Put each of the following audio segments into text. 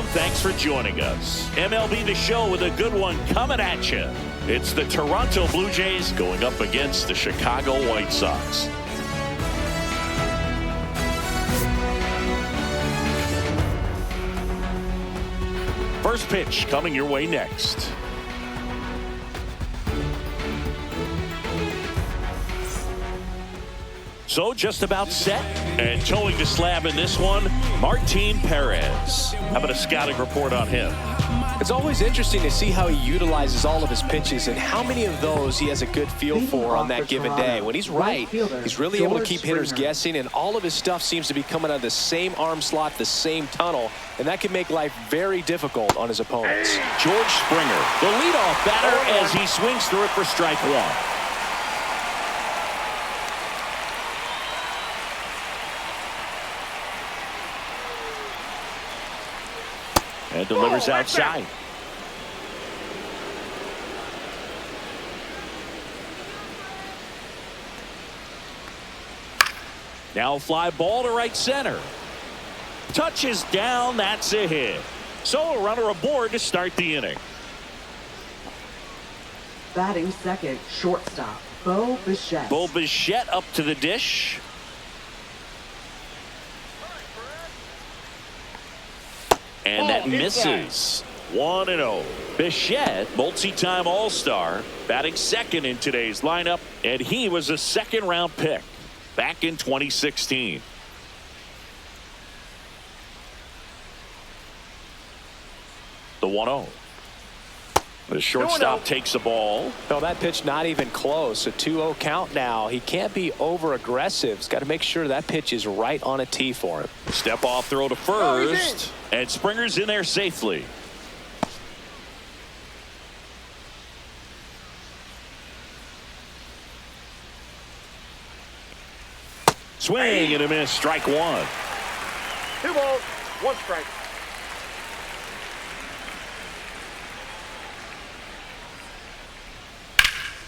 Welcome. Thanks for joining us. MLB The Show with a good one coming at you. It's the Toronto Blue Jays going up against the Chicago White Sox. First pitch coming your way next. So just about set and towing the slab in this one, Martin Perez. How about a scouting report on him? It's always interesting to see how he utilizes all of his pitches and how many of those he has a good feel for on that given day. When he's right, he's really able to keep hitters guessing, and all of his stuff seems to be coming out of the same arm slot, the same tunnel, and that can make life very difficult on his opponents. George Springer, the leadoff batter, as he swings through it for strike one. And delivers outside. Now fly ball to right center. Touches down, that's a hit. So a runner aboard to start the inning. Batting second, shortstop, Bo Bichette. Bo Bichette up to the dish. And that misses. 1-0. Bichette, multi-time All-Star, batting second in today's lineup, and he was a second-round pick back in 2016. The 1-0. The shortstop takes the ball. No, that pitch not even close. A 2-0 count now. He can't be over-aggressive. He's got to make sure that pitch is right on a tee for him. Step off throw to first. And Springer's in there safely. Swing and a miss. Strike one. 2 balls, 1 strike.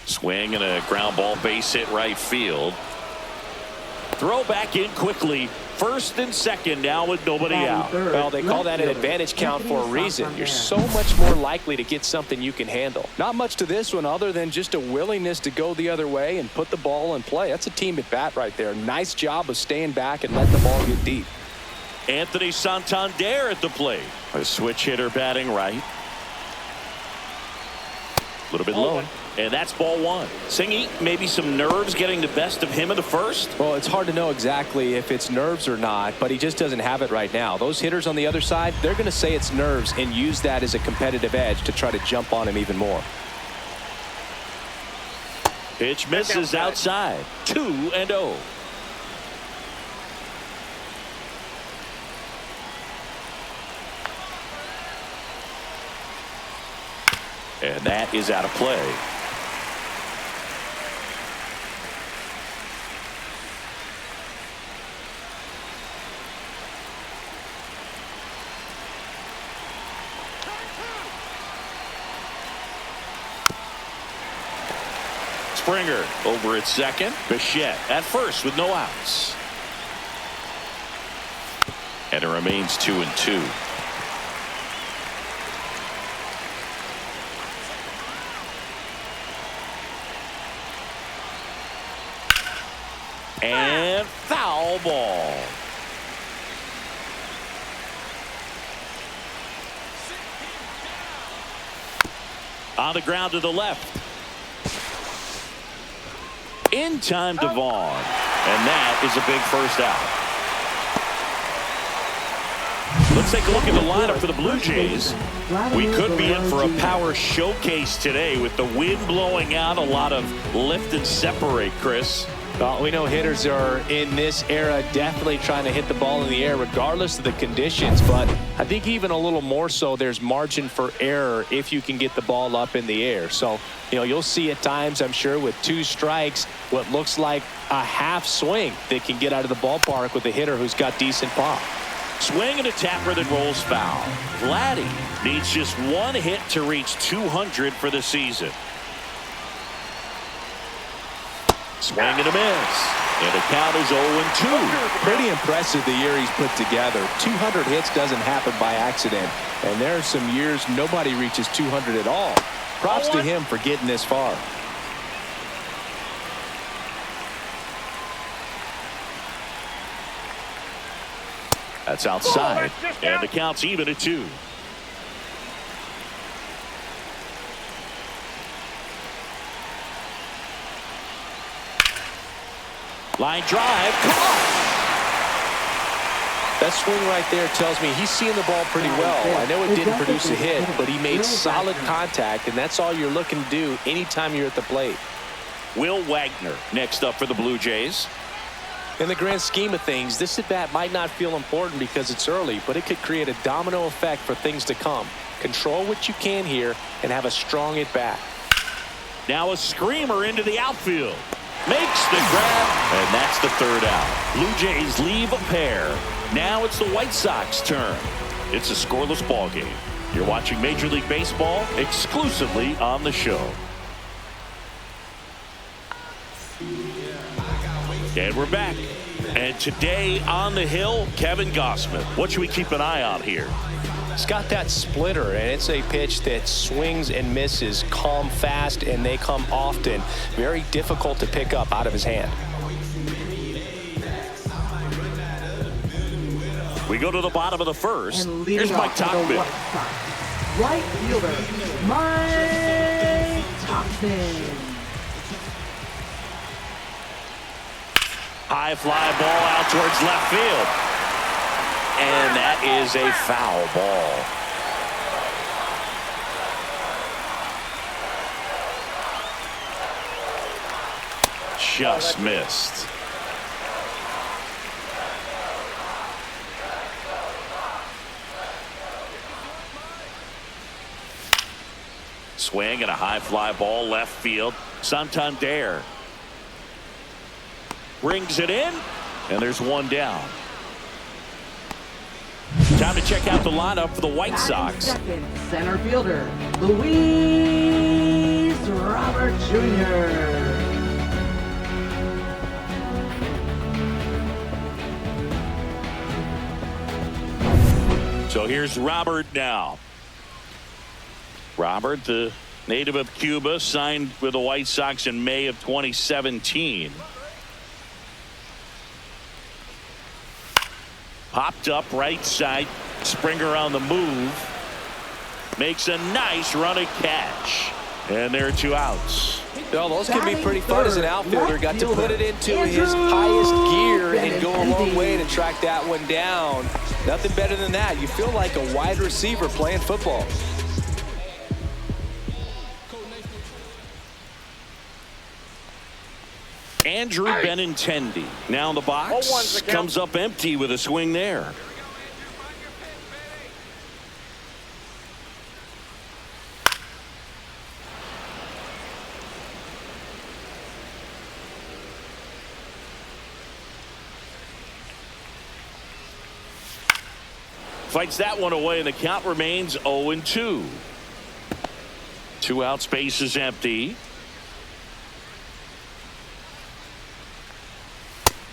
Swing and a ground ball, base hit right field. Throw back in quickly. First and second now with nobody out. Well, they call that an advantage count for a reason. You're so much more likely to get something you can handle. Not much to this one other than just a willingness to go the other way and put the ball in play. That's a team at bat right there. Nice job of staying back and letting the ball get deep. Anthony Santander at the plate. A switch hitter batting right. A little bit low. And that's ball one. Singy, maybe some nerves getting the best of him in the first? Well, it's hard to know exactly if it's nerves or not, but he just doesn't have it right now. Those hitters on the other side, they're going to say it's nerves and use that as a competitive edge to try to jump on him even more. Pitch misses outside. 2-0. And that is out of play. Springer over at second. Bichette at first with no outs. And it remains 2-2. And foul ball. On the ground to the left. In time to Vaughn. And that is a big first out. Let's take a look at the lineup for the Blue Jays. We could be in for a power showcase today with the wind blowing out, a lot of lift and separate, Chris. Well, we know hitters are in this era definitely trying to hit the ball in the air regardless of the conditions, but I think even a little more so there's margin for error if you can get the ball up in the air. So, you know, you'll see at times, I'm sure, with 2 strikes, what looks like a half swing that can get out of the ballpark with a hitter who's got decent pop. Swing and a tapper that rolls foul. Vladdy needs just 1 hit to reach 200 for the season. Swing and a miss. And the count is 0-2. Pretty impressive the year he's put together. 200 hits doesn't happen by accident. And there are some years nobody reaches 200 at all. Props to him for getting this far. That's outside. And the count's even at 2. Line drive. Come on. That swing right there tells me he's seeing the ball pretty well. I know it didn't produce a hit, but he made solid contact, and that's all you're looking to do anytime you're at the plate. Will Wagner next up for the Blue Jays. In the grand scheme of things, this at-bat might not feel important because it's early, but it could create a domino effect for things to come. Control what you can here and have a strong at-bat. Now a screamer into the outfield. Makes the grab, and that's the 3rd out. Blue Jays leave a pair. Now it's the White Sox turn. It's a scoreless ball game. You're watching Major League Baseball exclusively on the show. And we're back. And today on the hill, Kevin Gausman. What should we keep an eye on here? He's got that splitter, and it's a pitch that swings and misses, come fast, and they come often. Very difficult to pick up out of his hand. We go to the bottom of the 1st. Here's Mike Tauchman. Right fielder, Mike Tauchman. High fly ball out towards left field. And that is a foul ball. Just missed. Swing and a high fly ball left field. Santander brings it in, and there's one down. Time to check out the lineup for the White Sox. Second, center fielder, Luis Robert Jr. So here's Robert now. Robert, the native of Cuba, signed with the White Sox in May of 2017. Popped up right side. Springer on the move. Makes a nice running catch. And there are 2 outs. Well, those can be pretty fun as an outfielder. Got to put it into his highest gear and go a long way to track that one down. Nothing better than that. You feel like a wide receiver playing football. Andrew Benintendi now in the box. Comes up empty with a swing there. Fights that one away, and the count remains 0-2. 2 out, space is empty.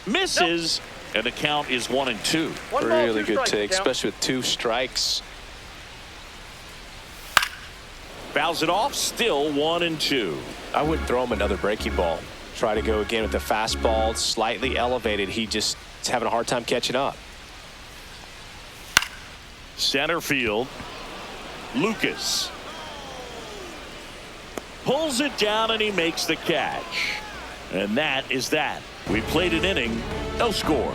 Misses, and the count is 1-2. Really good take, especially with 2 strikes. Fouls it off, still 1-2. I wouldn't throw him another breaking ball. Try to go again with the fastball, slightly elevated. He just is having a hard time catching up. Center field, Lucas pulls it down, and he makes the catch. And that is that. We played an inning, no score.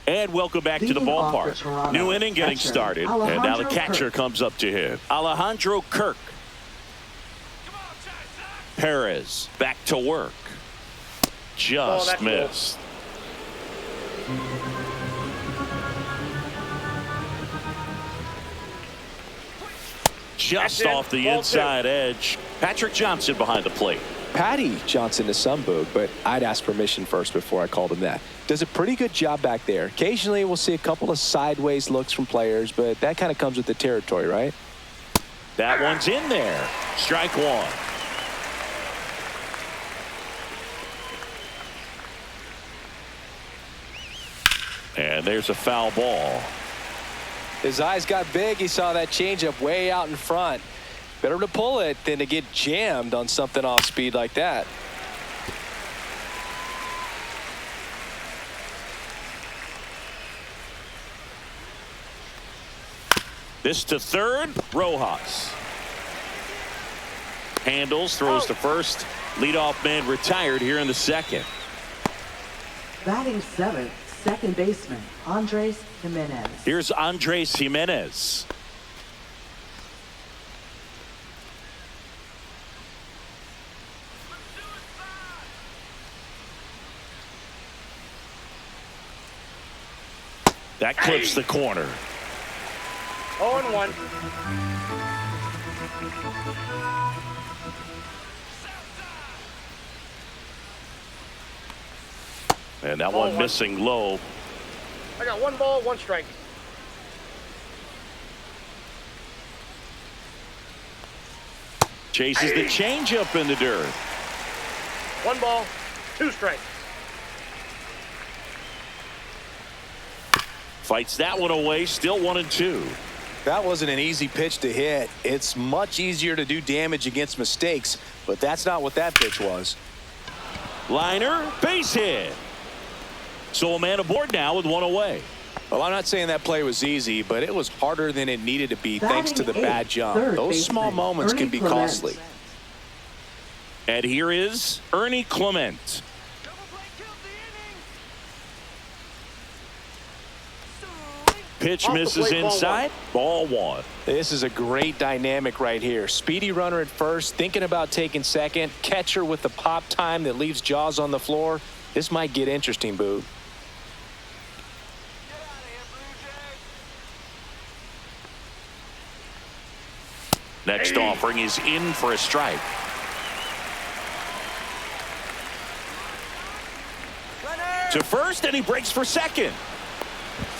And welcome back to the ballpark. New inning getting started, and now the catcher comes up to him. Alejandro Kirk. Perez back to work. Just missed. Just off the inside edge. Patrick Johnson behind the plate. Patty Johnson to some, Boog, but I'd ask permission first before I called him that. Does a pretty good job back there. Occasionally we'll see a couple of sideways looks from players, but that kind of comes with the territory, right? That one's in there. Strike one. And there's a foul ball. His eyes got big. He saw that changeup way out in front. Better to pull it than to get jammed on something off speed like that. This to third. Rojas handles, throws to first. Leadoff man retired here in the second. Batting seventh, second baseman, Andres Jimenez. Here's Andres Jimenez. That clips the corner. 0-1. And that one missing low. I got 1 ball, 1 strike. Chases the changeup in the dirt. 1 ball, 2 strikes. Fights that one away, still 1-2. That wasn't an easy pitch to hit. It's much easier to do damage against mistakes, but that's not what that pitch was. Liner, base hit. So a man aboard now with 1 away. Well, I'm not saying that play was easy, but it was harder than it needed to be thanks to the bad jump. Those small moments can be costly. And here is Ernie Clement. Pitch misses inside. Ball 1. This is a great dynamic right here. Speedy runner at first, thinking about taking second. Catcher with the pop time that leaves Jaws on the floor. This might get interesting, Boo. Next offering is in for a strike. To first, and he breaks for second.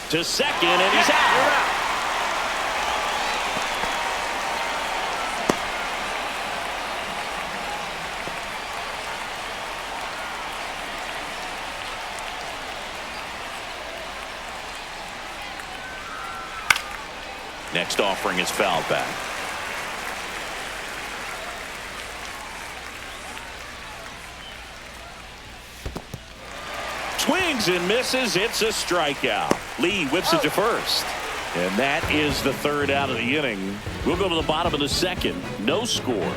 To second, and he's out. Next offering is fouled back. Swings and misses. It's a strikeout. Lee whips it to first. And that is the third out of the inning. We'll go to the bottom of the second. No score.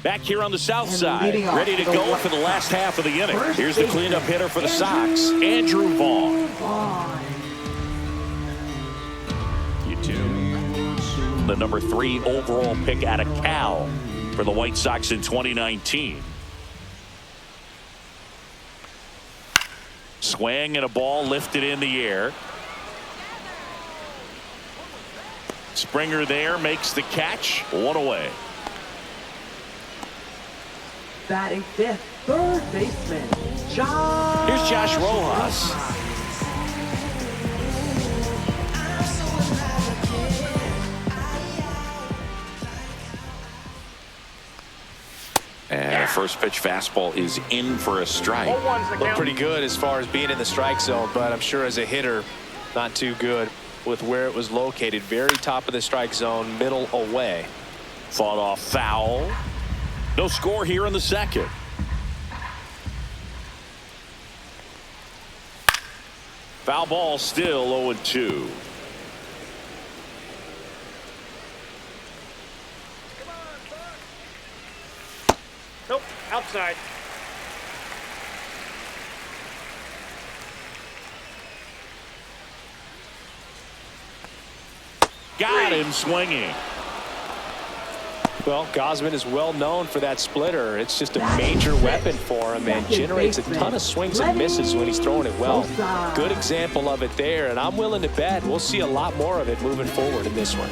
Back here on the south side, ready to go for the last half of the inning. Here's the cleanup hitter for the Sox, Andrew Vaughn. The number 3 overall pick out of Cal for the White Sox in 2019. Swing and a ball lifted in the air. Springer there makes the catch. 1 away. Batting fifth, third baseman, Josh. Here's Josh Rojas. And first pitch fastball is in for a strike. Looked pretty good as far as being in the strike zone, but I'm sure as a hitter, not too good with where it was located. Very top of the strike zone, middle away. Fought off foul. No score here in the second. Foul ball still 0-2. Nope, outside. Got him swinging. Well, Gausman is well known for that splitter. It's just a major weapon for him and generates a ton of swings and misses when he's throwing it well. Good example of it there, and I'm willing to bet we'll see a lot more of it moving forward in this one.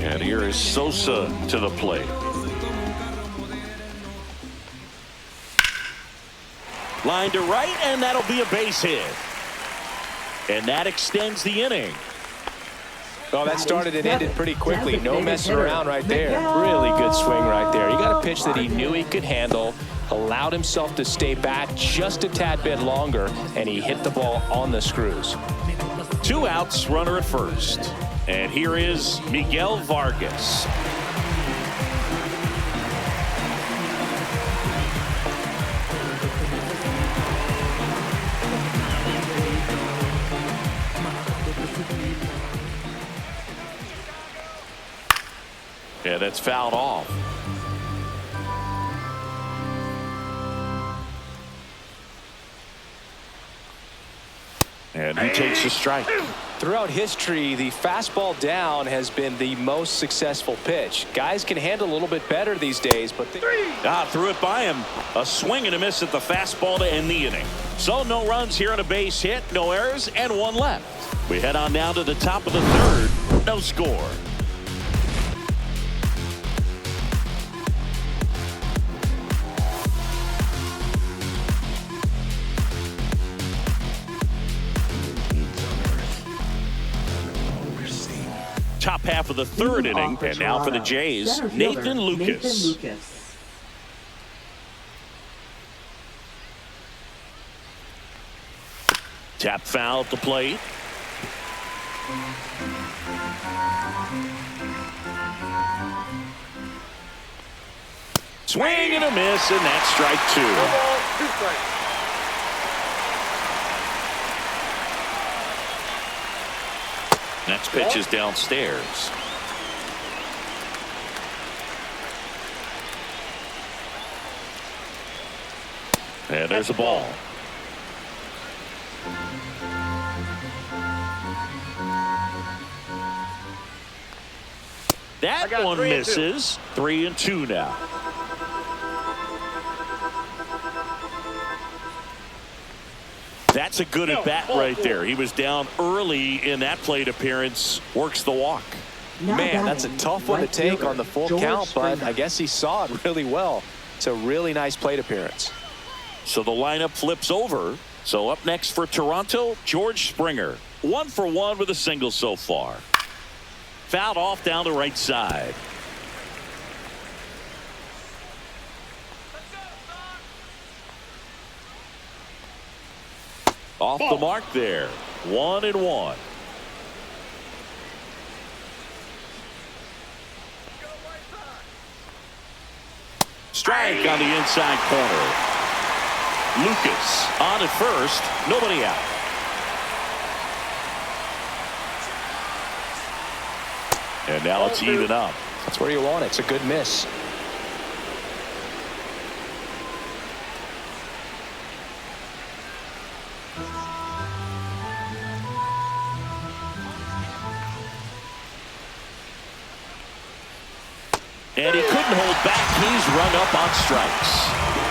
And here is Sosa to the plate. Line to right, and that'll be a base hit. And that extends the inning. Well, that started and ended pretty quickly. No messing around right there. Really good swing right there. He got a pitch that he knew he could handle, allowed himself to stay back just a tad bit longer, and he hit the ball on the screws. 2 outs, runner at first. And here is Miguel Vargas. Yeah, that's fouled off. And he takes a strike. Throughout history, the fastball down has been the most successful pitch. Guys can handle a little bit better these days, but threw it by him. A swing and a miss at the fastball to end the inning. So no runs here on a base hit, no errors, and 1 left. We head on down to the top of the 3rd. No score. Top half of the 3rd inning, and now for the Jays, Nathan Lucas. Tap foul at the plate. Swing and a miss, and that's strike 2. 2 strikes. Next pitch is downstairs. And there's a ball. That one misses. 3-2 now. That's a good at bat right there. He was down early in that plate appearance. Works the walk. Man, that's a tough one to take on the full count, but I guess he saw it really well. It's a really nice plate appearance. So the lineup flips over. So up next for Toronto, George Springer. 1 for 1 with a single so far. Fouled off down the right side. Off the mark there. 1-1. Strike on the inside corner. Lucas on at first. Nobody out. And now it's even up. That's where you want it. It's a good miss. And he couldn't hold back. He's rung up on strikes.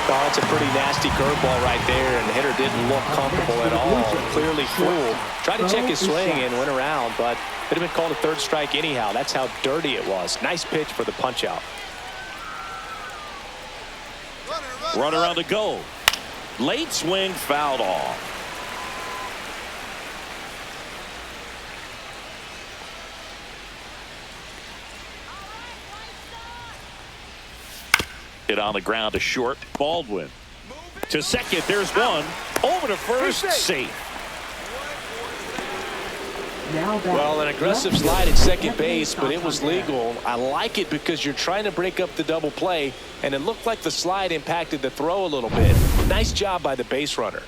Oh, that's a pretty nasty curveball right there, and the hitter didn't look comfortable at all. Clearly fooled. Tried to check his swing and went around, but could have been called a 3rd strike anyhow. That's how dirty it was. Nice pitch for the punch out. Runner on the go. Late swing, fouled off. Hit on the ground to short. Baldwin to second. There's one. Over to first. Safe. Well, an aggressive slide at second base, but it was legal. I like it because you're trying to break up the double play, and it looked like the slide impacted the throw a little bit. Nice job by the base runner.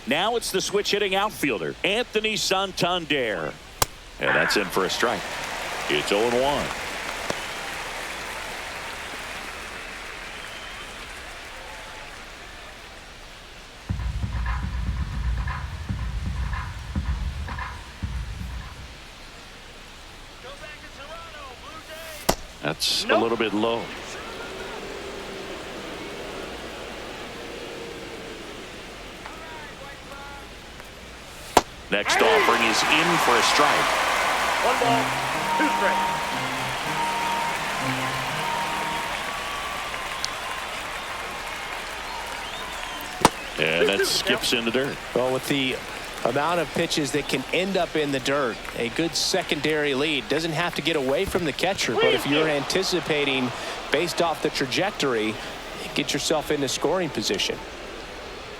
Now it's the switch hitting outfielder, Anthony Santander. And that's in for a strike. It's 0-1. That's a little bit low. Next offering is in for a strike. 1 ball, 2 strikes. And that skips in the dirt. Well, with the amount of pitches that can end up in the dirt, a good secondary lead. Doesn't have to get away from the catcher, but if you're anticipating based off the trajectory, get yourself into scoring position.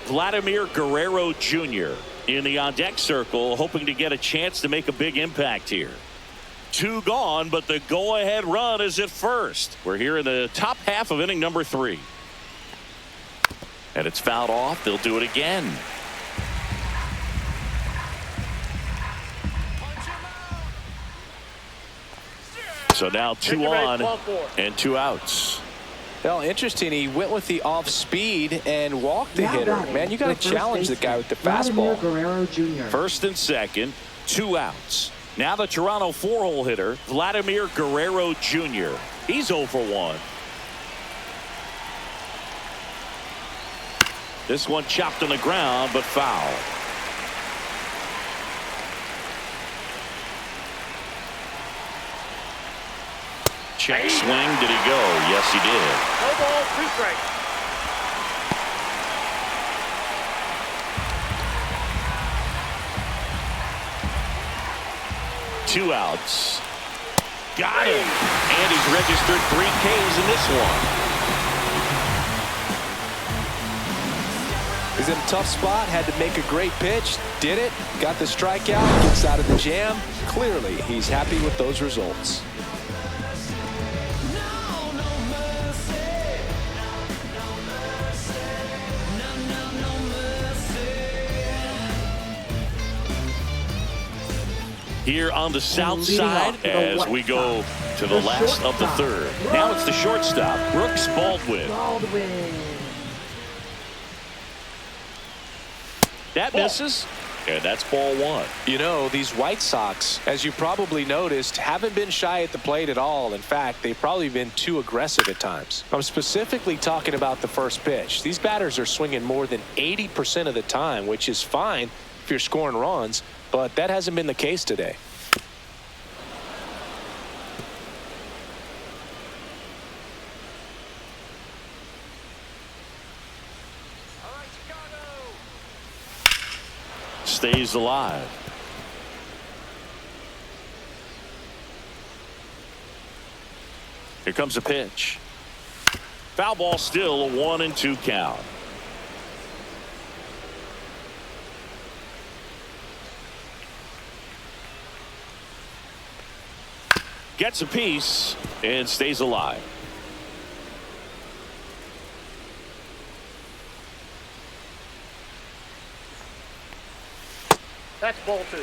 Vladimir Guerrero Jr. in the on-deck circle, hoping to get a chance to make a big impact here. 2 gone, but the go-ahead run is at first. We're here in the top half of inning number 3. And it's fouled off. They'll do it again. So now 2 on and 2 outs. Well, interesting. He went with the off speed and walked the hitter. Man, you got to challenge the guy with the fastball. Guerrero Jr. First and second, 2 outs. Now the Toronto 4-hole hitter, Vladimir Guerrero Jr. He's 0 for 1. This one chopped on the ground, but foul. Check swing. Did he go? Yes, he did. No ball, 2 strikes. Two outs. Got him. And he's registered 3 Ks in this one. He's in a tough spot, had to make a great pitch, did it, got the strikeout, gets out of the jam. Clearly, he's happy with those results. Here on the south side as we go to the last of the 3rd. Now it's the shortstop, Brooks Baldwin. That misses, and that's ball 1. You know, these White Sox, as you probably noticed, haven't been shy at the plate at all. In fact, they've probably been too aggressive at times. I'm specifically talking about the first pitch. These batters are swinging more than 80% of the time, which is fine if you're scoring runs, but that hasn't been the case today. Stays alive. Here comes a pitch. Foul ball, still a 1-2 count. Gets a piece and stays alive. That's ball 2.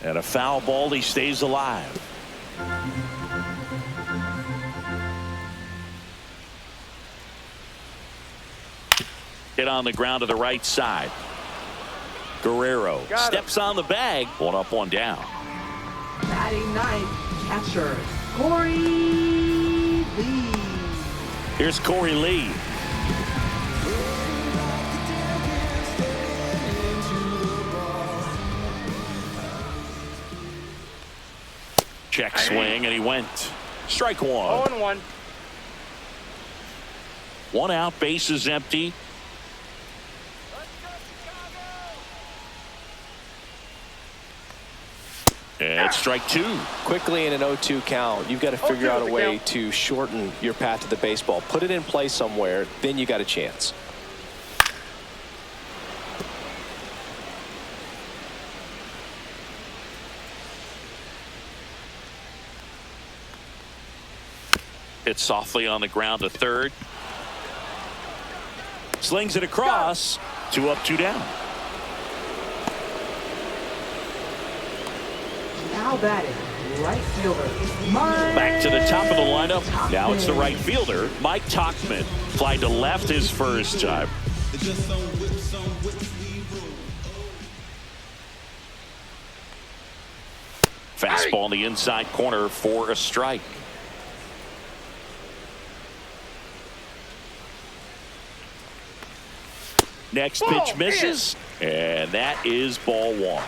And a foul ball, he stays alive. Hit on the ground to the right side. Guerrero steps on the bag. 1 up, 1 down. Batting 9th, catcher Corey Lee. Here's Corey Lee. Check swing, and he went. Strike 1. 0-1. 1 out, bases empty. And strike 2. Quickly in an 0-2 count, you've got to figure out a way to shorten your path to the baseball. Put it in play somewhere, then you got a chance. Hit softly on the ground to 3rd. Slings it across. 2 up, 2 down. Now batting, right fielder, Mike. Back to the top of the lineup. Now it's the right fielder, Mike Tauchman. Fly to left his first time. Just some whips we roll. Fastball in the inside corner for a strike. Next pitch misses, and that is ball one.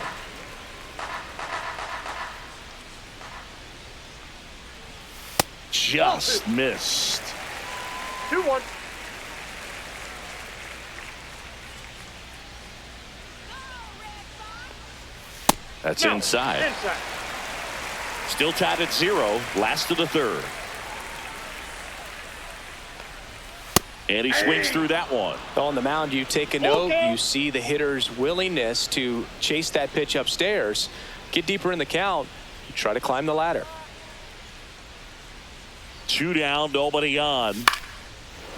Just missed. 2-1. That's inside. Still tied at 0. Last of the third. And he swings through that one. On the mound, you take a note. You see the hitter's willingness to chase that pitch upstairs, get deeper in the count, try to climb the ladder. 2 down, nobody on.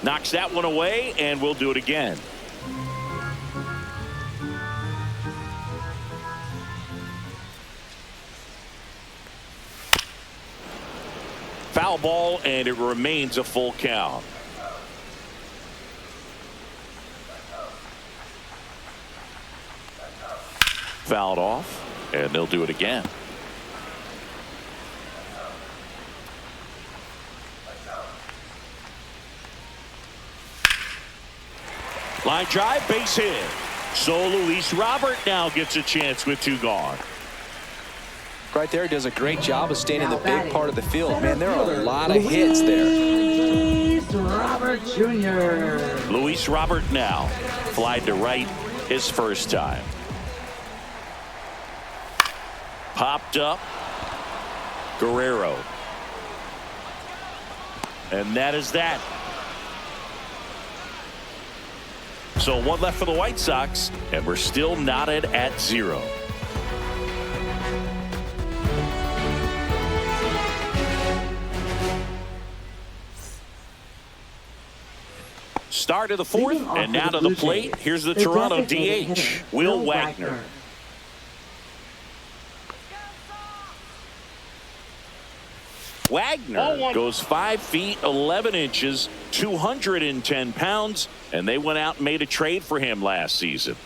Knocks that one away, and we'll do it again. Foul ball, and it remains a full count. Fouled off, and they'll do it again. Line drive, base hit. So Luis Robert now gets a chance with 2 gone. Right there, does a great job of staying in the big part of the field. Man, there are a lot of hits there. Luis Robert Jr. Luis Robert now flied to right his first time. Popped up. Guerrero. And that is that. So 1 left for the White Sox, and we're still knotted at 0. Start of the 4th, and now to the plate. Here's the Toronto DH, Will Wagner. Wagner goes 5 feet 11 inches, 210 pounds, and they went out and made a trade for him last season.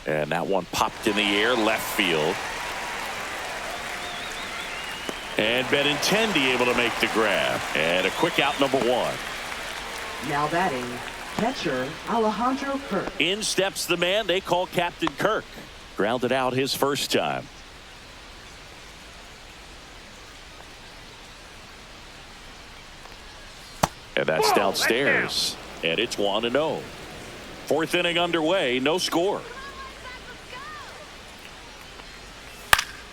And that one popped in the air, left field. And Benintendi able to make the grab. And a quick out, number 1. Now batting, catcher Alejandro Kirk. In steps the man they call Captain Kirk. Grounded out his first time. And that's downstairs. And it's 1-0. 4th inning underway, no score.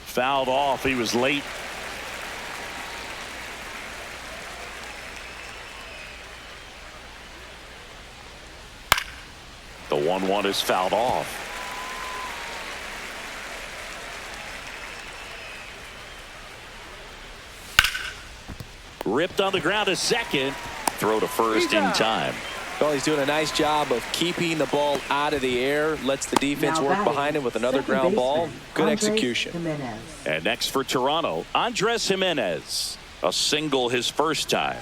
Fouled off, he was late. The 1-1 is fouled off. Ripped on the ground to second. Throw to first in time. Well, he's doing a nice job of keeping the ball out of the air. Lets the defense work behind him with another ground ball. Good execution. And next for Toronto, Andres Jimenez. A single his first time.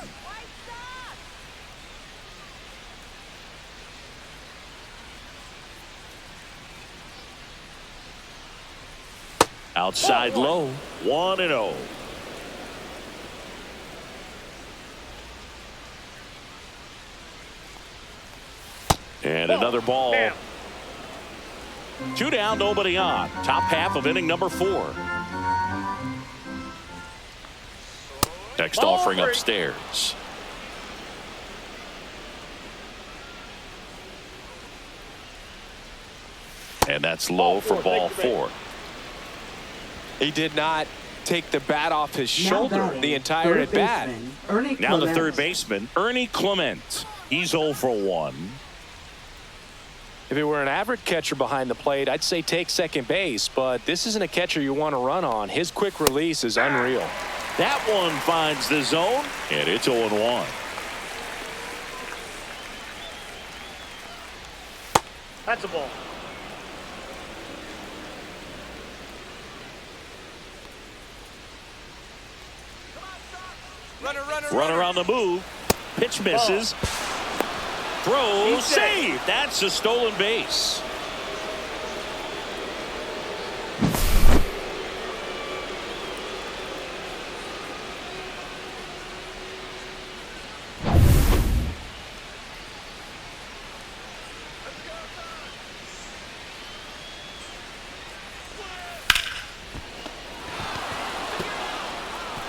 Outside low, 1-0. And another ball. 2 down, nobody on. Top half of inning number 4. Next offering upstairs. And that's low for ball 4. He did not take the bat off his shoulder the entire at bat. Now the third baseman, Ernie Clement. He's 0 for 1. If it were an average catcher behind the plate, I'd say take second base, but this isn't a catcher you want to run on. His quick release is unreal. That one finds the zone, and it's 0-1. That's a ball. Runner on the move. Pitch misses. Throw, save. That's a stolen base.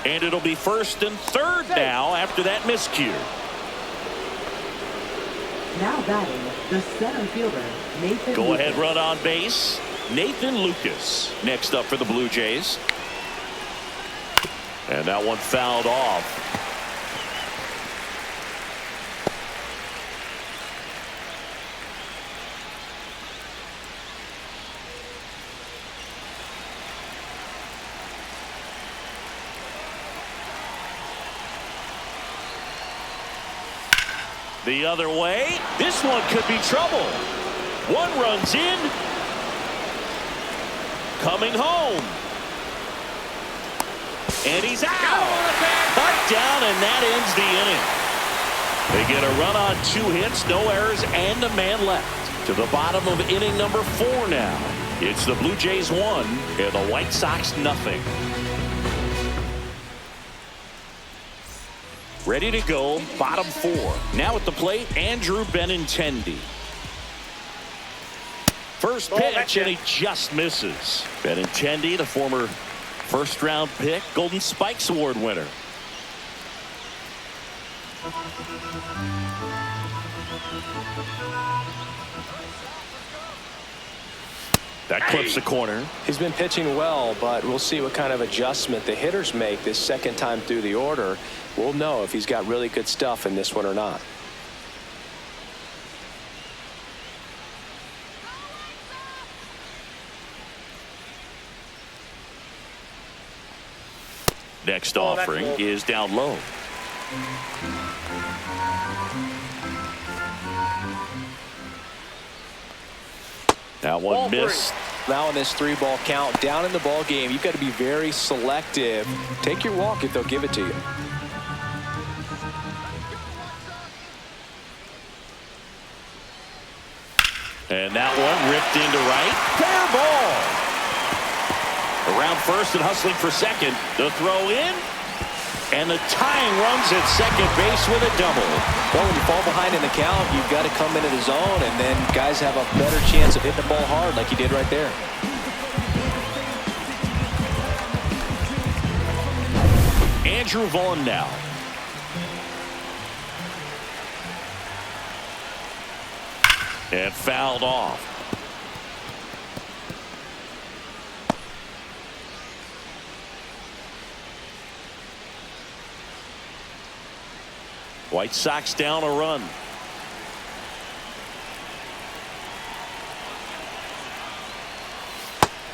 And it'll be first and third now after that miscue. Now batting, the center fielder, Nathan Go Lucas. ahead run on base, Nathan Lucas. Next up for the Blue Jays. And that one fouled off. The other way. This one could be trouble. One runs in. Coming home. And he's out. Cut down, and that ends the inning. They get a run on 2 hits, no errors, and a man left. To the bottom of inning number 4 now. It's the Blue Jays 1 and the White Sox nothing. Ready to go, bottom 4. Now at the plate, Andrew Benintendi. First pitch, and he just misses. Benintendi, the former first-round pick, Golden Spikes Award winner. That clips the corner. He's been pitching well, but we'll see what kind of adjustment the hitters make this second time through the order. We'll know if he's got really good stuff in this one or not. Next offering is down low. That one missed. Now in this 3-ball count, down in the ball game, you've got to be very selective. Take your walk if they'll give it to you. And that one ripped into right. Fair ball. Around first and hustling for second. The throw in. And the tying runs at second base with a double. Well, when you fall behind in the count, you've got to come into the zone, and then guys have a better chance of hitting the ball hard like he did right there. Andrew Vaughn now. And fouled off. White Sox down a run.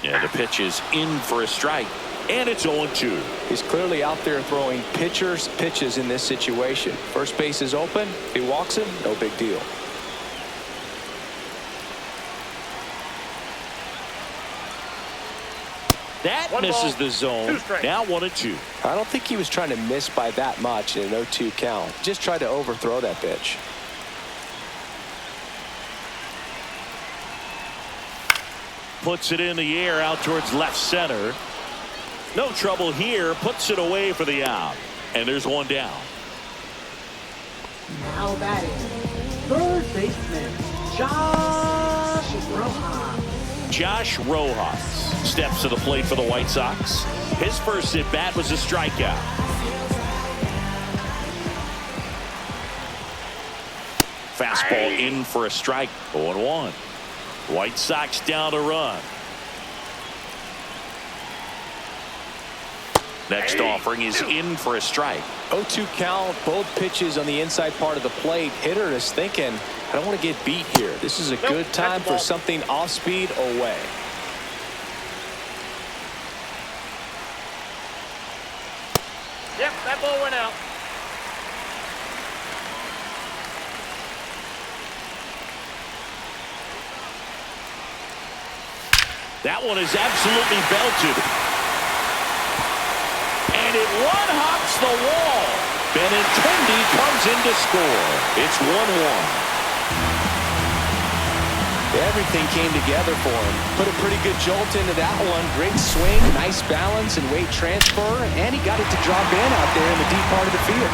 Yeah, the pitch is in for a strike. And it's 0-2. He's clearly out there throwing pitchers' pitches in this situation. First base is open. If he walks him, no big deal. That misses the zone. Now 1-2. I don't think he was trying to miss by that much in an 0-2 count. Just tried to overthrow that pitch. Puts it in the air out towards left center. No trouble here. Puts it away for the out. And there's one down. Now batting, third baseman, Josh Rojas. Josh Rojas steps to the plate for the White Sox. His first at bat was a strikeout. Fastball in for a strike. 0-1. White Sox down a run. Next offering is in for a strike. 0-2 count, both pitches on the inside part of the plate. Hitter is thinking, I don't want to get beat here. This is a good time for something off speed away. Yep, that ball went out. That one is absolutely belted. And it one-hops the wall. Benintendi comes in to score. It's 1-1. Everything came together for him. Put a pretty good jolt into that one. Great swing, nice balance and weight transfer, and he got it to drop in out there in the deep part of the field.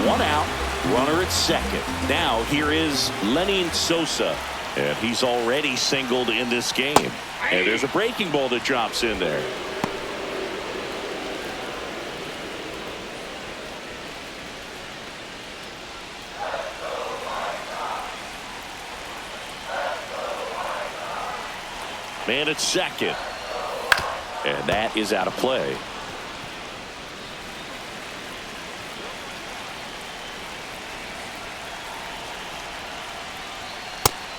One out, runner at second. Now here is Lenin Sosa, and he's already singled in this game. And there's a breaking ball that drops in there. Man at second. And that is out of play.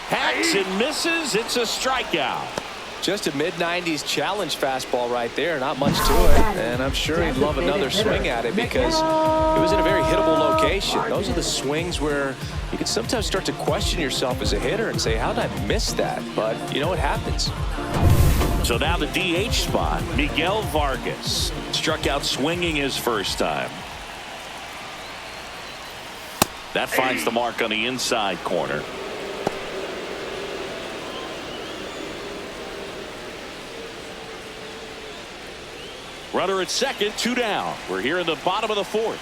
Hacks and misses. It's a strikeout. Just a mid-90s challenge fastball right there. Not much to it. And I'm sure he'd love another swing at it because it was in a very hittable location. Those are the swings where you can sometimes start to question yourself as a hitter and say, how did I miss that? But, you know, it happens. So now the DH spot. Miguel Vargas struck out swinging his first time. That finds the mark on the inside corner. Runner at second, 2 down. We're here in the bottom of the fourth.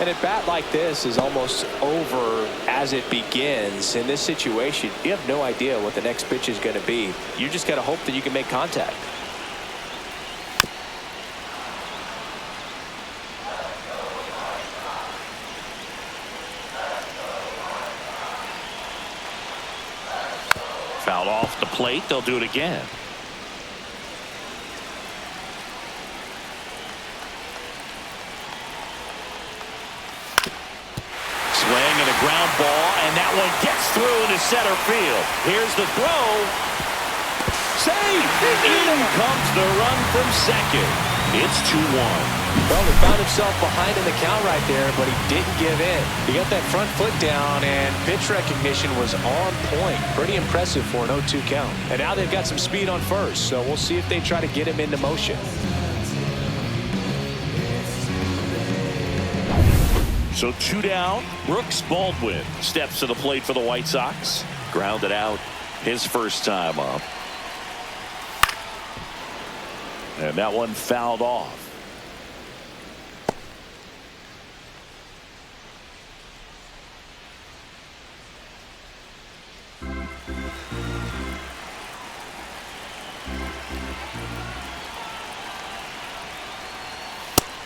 And a bat like this is almost over as it begins. In this situation, you have no idea what the next pitch is going to be. You just got to hope that you can make contact. Fouled off the plate. They'll do it again. Swing and a ground ball, and that one gets through into center field. Here's the throw. Save! In comes the run from second. It's 2-1. Well, he found himself behind in the count right there, but he didn't give in. He got that front foot down, and pitch recognition was on point. Pretty impressive for an 0-2 count. And now they've got some speed on first, so we'll see if they try to get him into motion. So 2 down. Brooks Baldwin steps to the plate for the White Sox. Grounded out his first time up. And that one fouled off.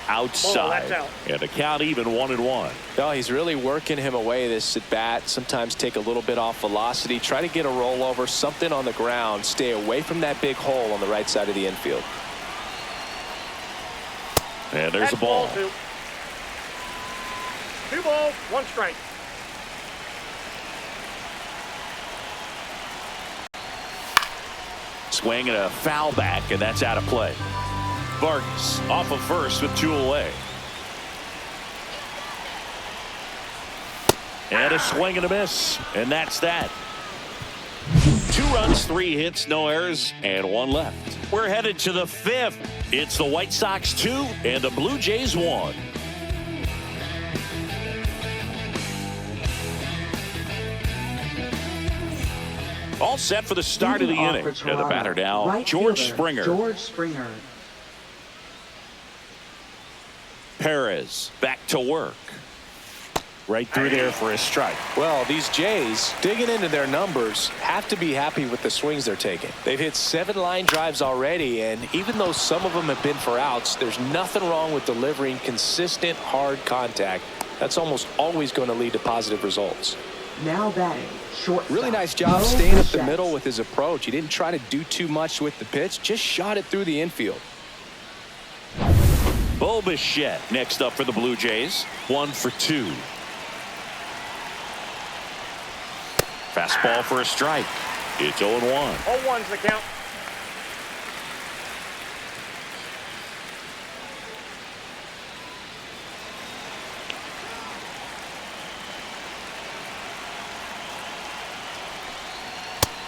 Outside. Out. And the count even 1-1. No, he's really working him away this at bat. Sometimes take a little bit off velocity. Try to get a rollover, something on the ground. Stay away from that big hole on the right side of the infield. And there's a ball. 2 balls, 1 strike. Swing and a foul back, and that's out of play. Vargas off of first with 2 away. And a swing and a miss, and that's that. 2 runs, 3 hits, no errors, and 1 left. We're headed to the 5th. It's the White Sox 2 and the Blue Jays 1. All set for the start of the inning. And the batter now, right George fielder, Springer. George Springer. Perez back to work. Right through there for a strike. Well, these Jays, digging into their numbers, have to be happy with the swings they're taking. They've hit 7 line drives already, and even though some of them have been for outs, there's nothing wrong with delivering consistent, hard contact. That's almost always going to lead to positive results. Now batting, shortstop. Really nice job Bo staying up the Bichette. middle with his approach. He didn't try to do too much with the pitch, just shot it through the infield. Bo Bichette next up for the Blue Jays. 1 for 2. Fastball for a strike. It's 0-1. 0-1's the count.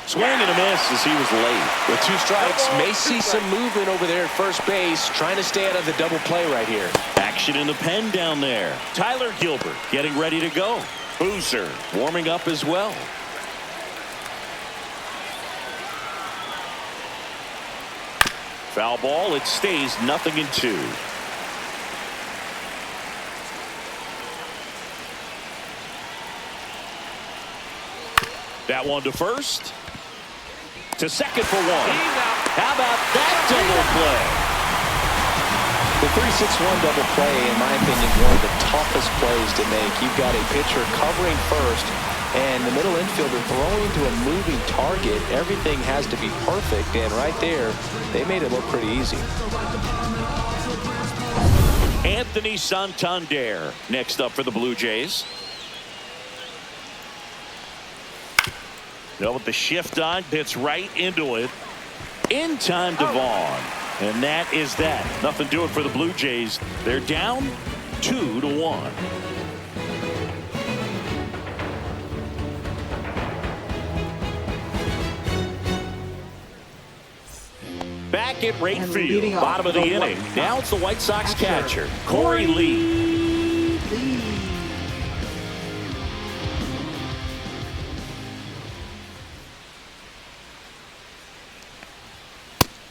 Swing and a miss as he was late. With 2 strikes, may see some movement over there at first base, trying to stay out of the double play right here. Action in the pen down there. Tyler Gilbert getting ready to go. Boozer warming up as well. Foul ball. It stays 0-2. That one to first. To second for 1. How about that double play? The 3-6-1 double play, in my opinion, one of the toughest plays to make. You've got a pitcher covering first, and the middle infielder throwing to a moving target. Everything has to be perfect, and right there, they made it look pretty easy. Anthony Santander next up for the Blue Jays. With the shift on, hits right into it. In time to Vaughn. And that is that. Nothing doing for the Blue Jays. They're down 2-1. Back at right field, bottom of the inning. Now it's the White Sox catcher, Corey Lee.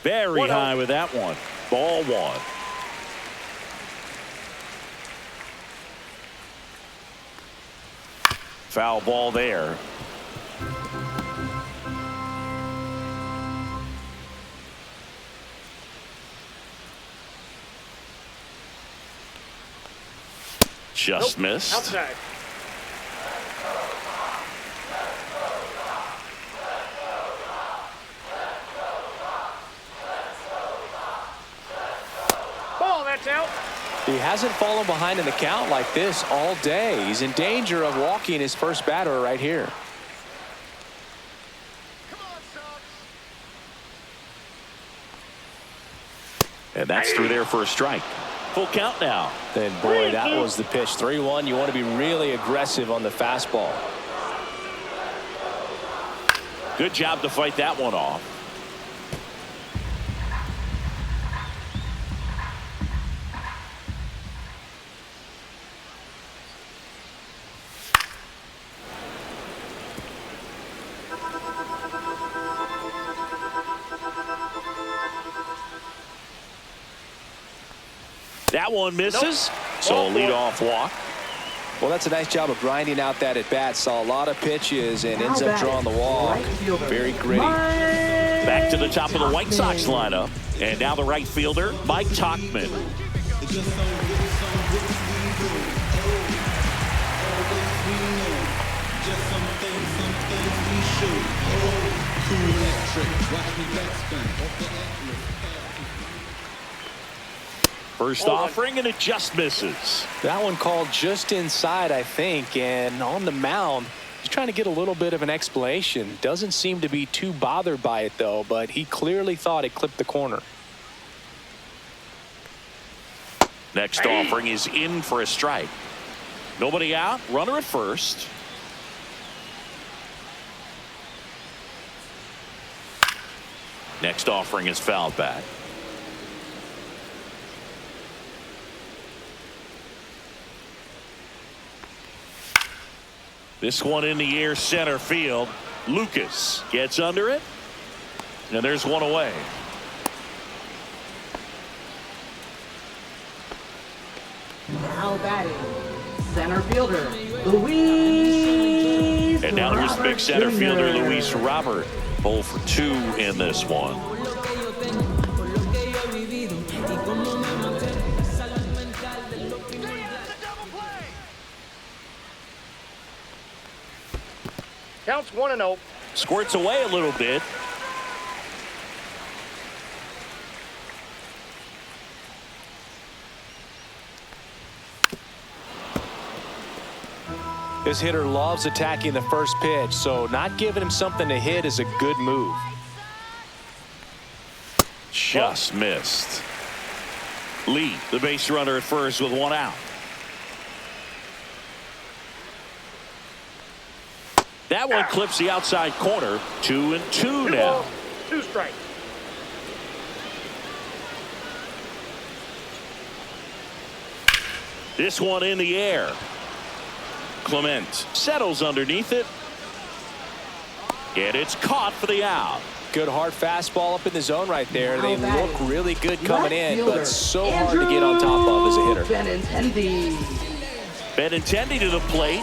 Very high with that one. Ball 1. Foul ball there. Just missed. Outside. That's out. He hasn't fallen behind in the count like this all day. He's in danger of walking his first batter right here. And that's through there for a strike. Full count now. And boy, that was the pitch. 3-1. You want to be really aggressive on the fastball. Good job to fight that one off. That one misses. So a leadoff walk. Well, that's a nice job of grinding out that at bat. Saw a lot of pitches and ends up drawing the walk. Very gritty. Back to the top of the White Sox lineup. And now the right fielder, Mike Tauchman. First offering, and it just misses. That one called just inside, I think, and on the mound, he's trying to get a little bit of an explanation. Doesn't seem to be too bothered by it, though, but he clearly thought it clipped the corner. Next offering is in for a strike. Nobody out, runner at first. Next offering is fouled back. This one in the air, center field. Lucas gets under it. And there's one away. Now batting, center fielder, Luis. And now here's big center fielder, Luis Robert. 0 for 2 in this one. Counts 1-0. Squirts away a little bit. This hitter loves attacking the first pitch, so not giving him something to hit is a good move. Just missed. Lee, the base runner at first with one out. That one clips the outside corner. 2-2 Two now. balls, 2 strikes. This one in the air. Clement settles underneath it. And it's caught for the out. Good hard fastball up in the zone right there. They Now look batting. really good coming in, Left but fielder, so hard to get on top of as a hitter. Benintendi. Benintendi to the plate.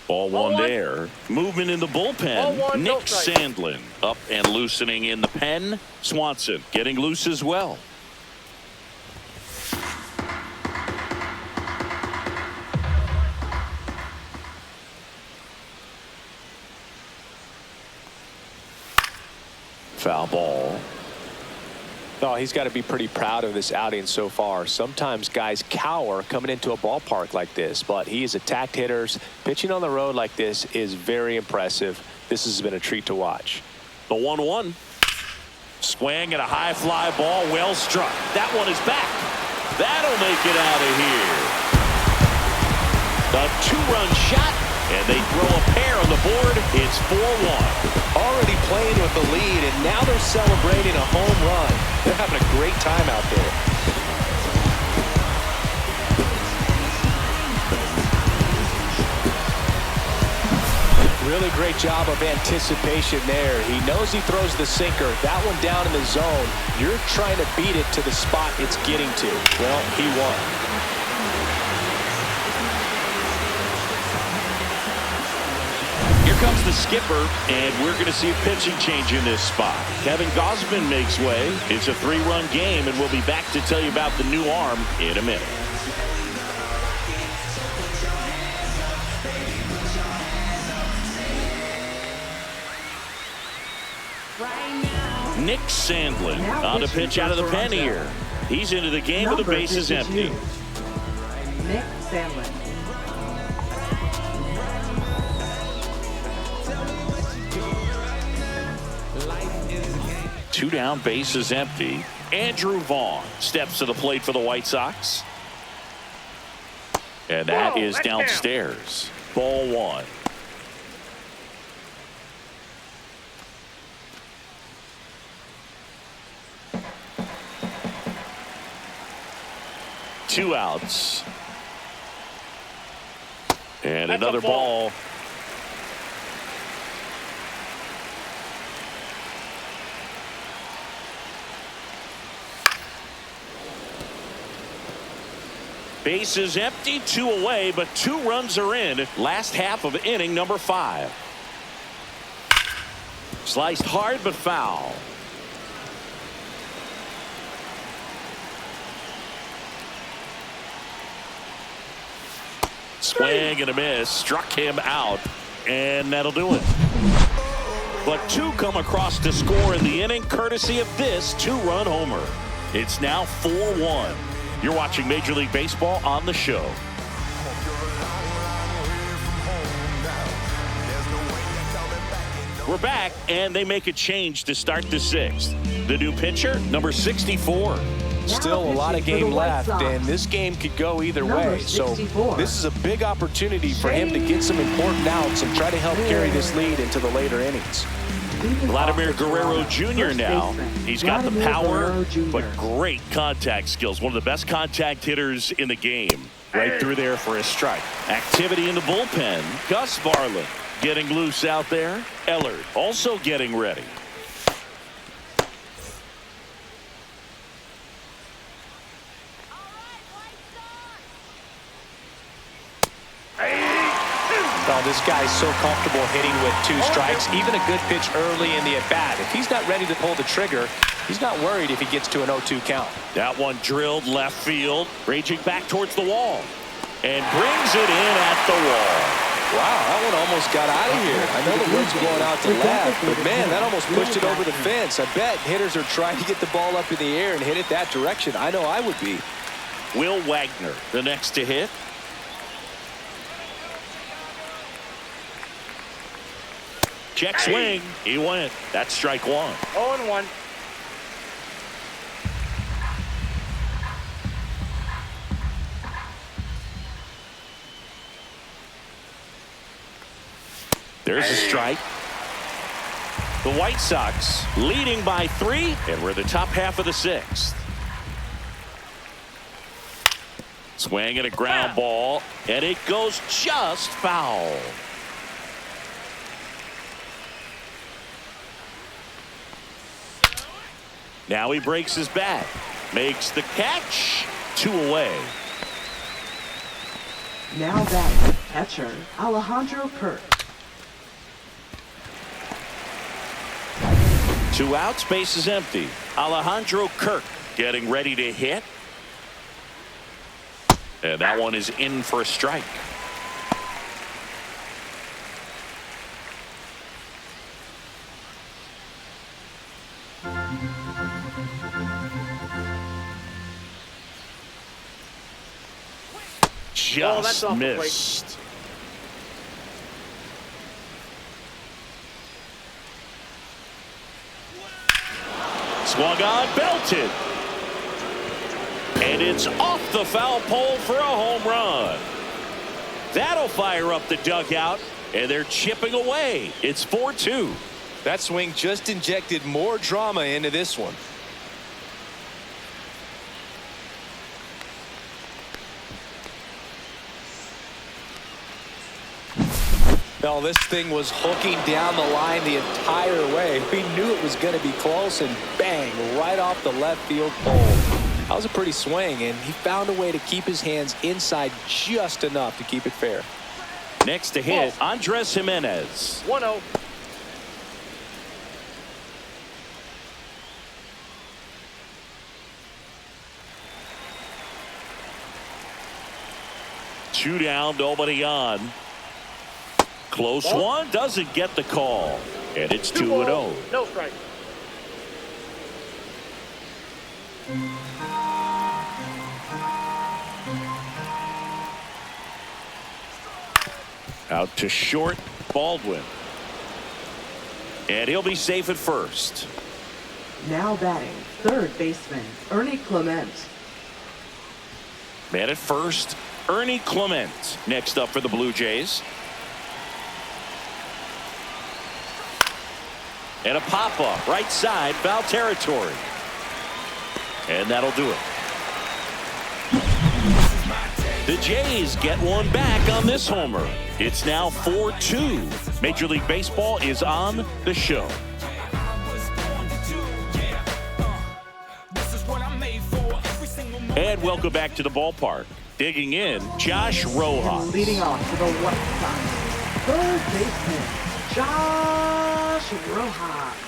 Ball one there. Movement in the bullpen. Ball one, no Nick strike. Sandlin up and loosening in the pen. Swanson getting loose as well. Foul ball. Oh, he's got to be pretty proud of this outing so far. Sometimes guys cower coming into a ballpark like this, but he has attacked hitters. Pitching on the road like this is very impressive. This has been a treat to watch. The 1-1. Swing and a high fly ball, well struck. That one is back. That'll make it out of here. A 2-run shot, and they throw a pair on the board. It's 4-1. Already playing with the lead, and now they're celebrating a home run. They're having a great time out there. Really great job of anticipation there. He knows he throws the sinker. That one down in the zone. You're trying to beat it to the spot it's getting to. Well, he won. Here comes the skipper, and we're going to see a pitching change in this spot. Kevin Gausman makes way. It's a 3-run game, and we'll be back to tell you about the new arm in a minute. Nick Sandlin on the pitch out of the pen here. He's into the game with the bases empty. Nick Sandlin. Two down, bases empty. Andrew Vaughn steps to the plate for the White Sox. And that is that's downstairs. Ball one. Two outs. And That's a another ball. ball. Bases empty, 2 away, but 2 runs are in. Last half of inning number 5. Sliced hard but foul. Swing and a miss. Struck him out. And that'll do it. But 2 come across to score in the inning, courtesy of this 2-run homer. It's now 4-1. You're watching Major League Baseball on the show. We're back, and they make a change to start the 6th. The new pitcher, number 64. Still a lot of game left, and this game could go either way. So this is a big opportunity for him to get some important outs and try to help carry this lead into the later innings. Vladimir Guerrero Jr. now. He's got the power, but great contact skills. One of the best contact hitters in the game. Right through there for a strike. Activity in the bullpen. Gus Varland getting loose out there. Ellard also getting ready. Well, this guy's so comfortable hitting with 2 strikes, even a good pitch early in the at-bat. If he's not ready to pull the trigger, he's not worried if he gets to an 0-2 count. That one drilled left field, raging back towards the wall, and brings it in at the wall. Wow, that one almost got out of here. I know the wind's blowing out to left, but man, that almost pushed it over the fence. I bet hitters are trying to get the ball up in the air and hit it that direction. I know I would be. Will Wagner, the next to hit. Check swing. He went. That's strike 1. 0-1. There's a strike. The White Sox leading by 3, and we're in the top half of the 6th. Swing and a ground ball, and it goes just foul. Now he breaks his bat, makes the catch, 2 away. Now batting, catcher, Alejandro Kirk. 2 outs, base is empty. Alejandro Kirk getting ready to hit. And that one is in for a strike. Just missed. Swung on, belted. And it's off the foul pole for a home run. That'll fire up the dugout, and they're chipping away. It's 4-2. That swing just injected more drama into this one. Well, this thing was hooking down the line the entire way. We knew it was going to be close, and bang, right off the left field pole. That was a pretty swing, and he found a way to keep his hands inside just enough to keep it fair. Next to hit, Andres Jimenez. 1-0. Two down, nobody on. Close one, doesn't get the call. And it's 2-0. No strike. Out to short, Baldwin. And he'll be safe at first. Now batting, third baseman, Ernie Clement. Man at first, Ernie Clement. Next up for the Blue Jays. And a pop-up, right side, foul territory. And that'll do it. The Jays get one back on this homer. It's now 4-2. Major League Baseball is on the show. And welcome back to the ballpark. Digging in, Josh Rojas. And leading off to the White Sox, third baseman, Josh Rojas.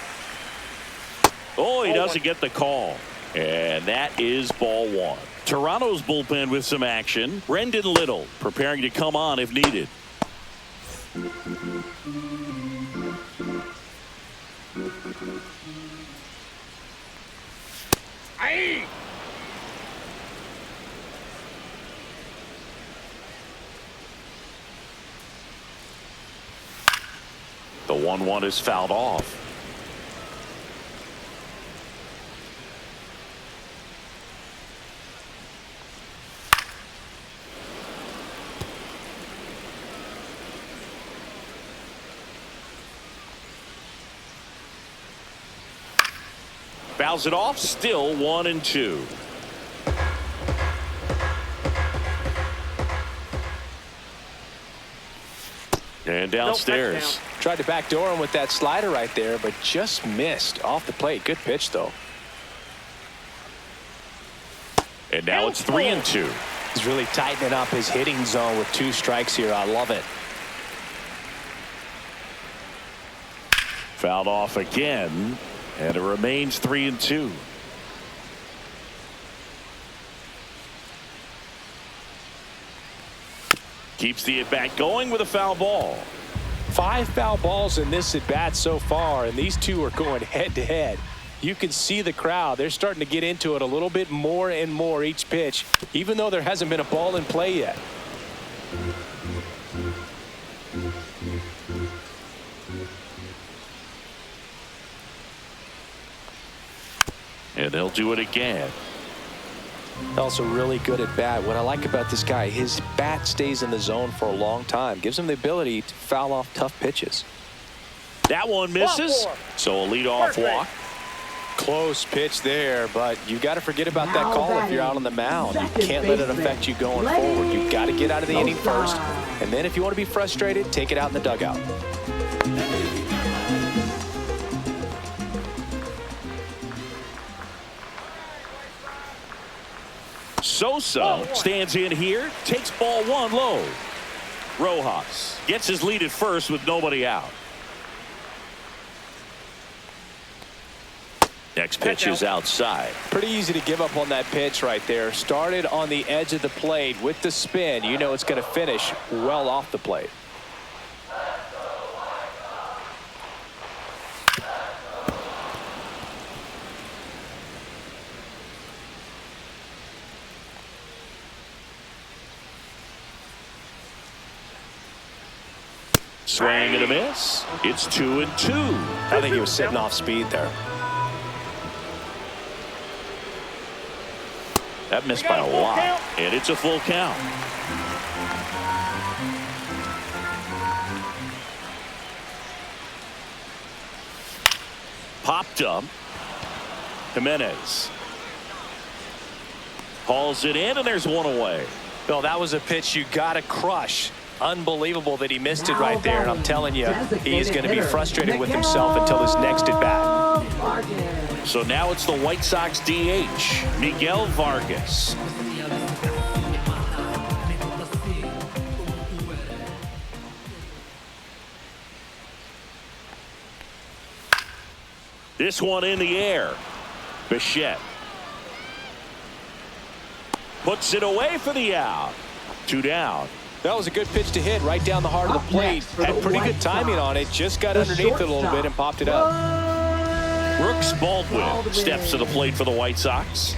Oh, he doesn't get the call. And that is ball 1. Toronto's bullpen with some action. Brendan Little preparing to come on if needed. Aye. The 1-1 is fouled off. Fouls it off, still 1-2. And downstairs. Tried to backdoor him with that slider right there, but just missed off the plate. Good pitch, though. And now it's 3-2. He's really tightening up his hitting zone with 2 strikes here. I love it. Fouled off again, and it remains 3-2. Keeps the at-bat going with a foul ball. 5 foul balls in this at-bat so far, and these two are going head-to-head. You can see the crowd. They're starting to get into it a little bit more and more each pitch, even though there hasn't been a ball in play yet. And they'll do it again. Also really good at bat. What I like about this guy, his bat stays in the zone for a long time. Gives him the ability to foul off tough pitches. That one misses. So a leadoff walk. Close pitch there, but you got to forget about that call if you're out on the mound. You can't let it affect you going forward. You've got to get out of the inning first, and then if you want to be frustrated, take it out in the dugout. Sosa stands in here, takes ball one low. Rojas gets his lead at first with nobody out. Next pitch is outside. Pretty easy to give up on that pitch right there. Started on the edge of the plate with the spin. You know it's going to finish well off the plate. Swing and a miss. It's 2-2. I think he was sitting off speed there. That missed by a lot, and it's a full count. Popped up. Jimenez hauls it in, and there's one away. Bill, that was a pitch you got to crush. Unbelievable that he missed it right there, and I'm telling you, he is going to be frustrated with himself until his next at bat. So now it's the White Sox DH, Miguel Vargas. This one in the air. Bichette puts it away for the out. 2 down. That was a good pitch to hit right down the heart of the plate. Had pretty good timing on it. Just got underneath it a little bit and popped it up. Brooks Baldwin steps to the plate for the White Sox.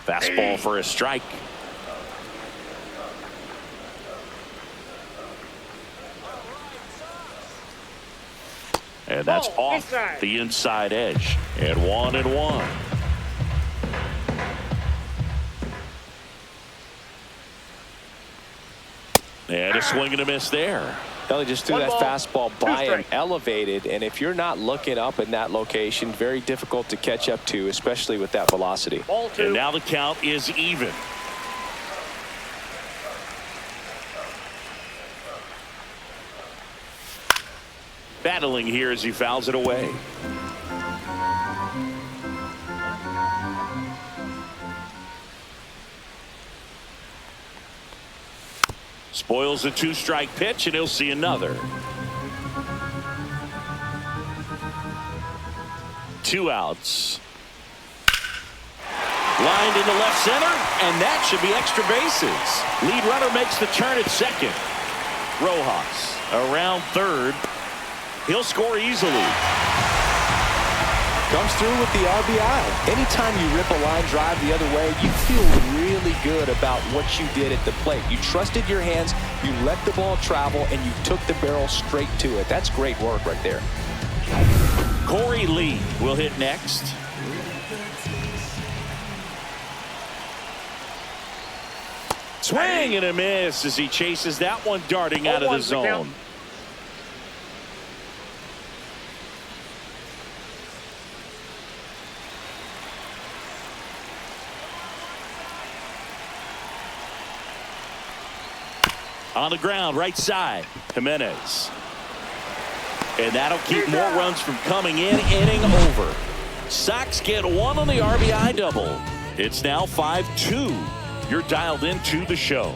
Fastball for a strike. And that's off the inside edge. And 1-1. And a swing and a miss there. Well, he just threw that fastball by him, elevated, and if you're not looking up in that location, very difficult to catch up to, especially with that velocity. And now the count is even. Battling here as he fouls it away. Spoils a 2-strike pitch, and he'll see another. 2 outs. Lined into left center, and that should be extra bases. Lead runner makes the turn at second. Rojas around third. He'll score easily. Comes through with the RBI. Anytime you rip a line drive the other way, you feel really good about what you did at the plate. You trusted your hands, you let the ball travel, and you took the barrel straight to it. That's great work right there. Corey Lee will hit next. Swing and a miss as he chases that one darting out of the zone. On the ground, right side, Jimenez. And that'll keep more runs from coming in. Inning over. Sox get one on the RBI double. It's now 5-2. You're dialed into the show.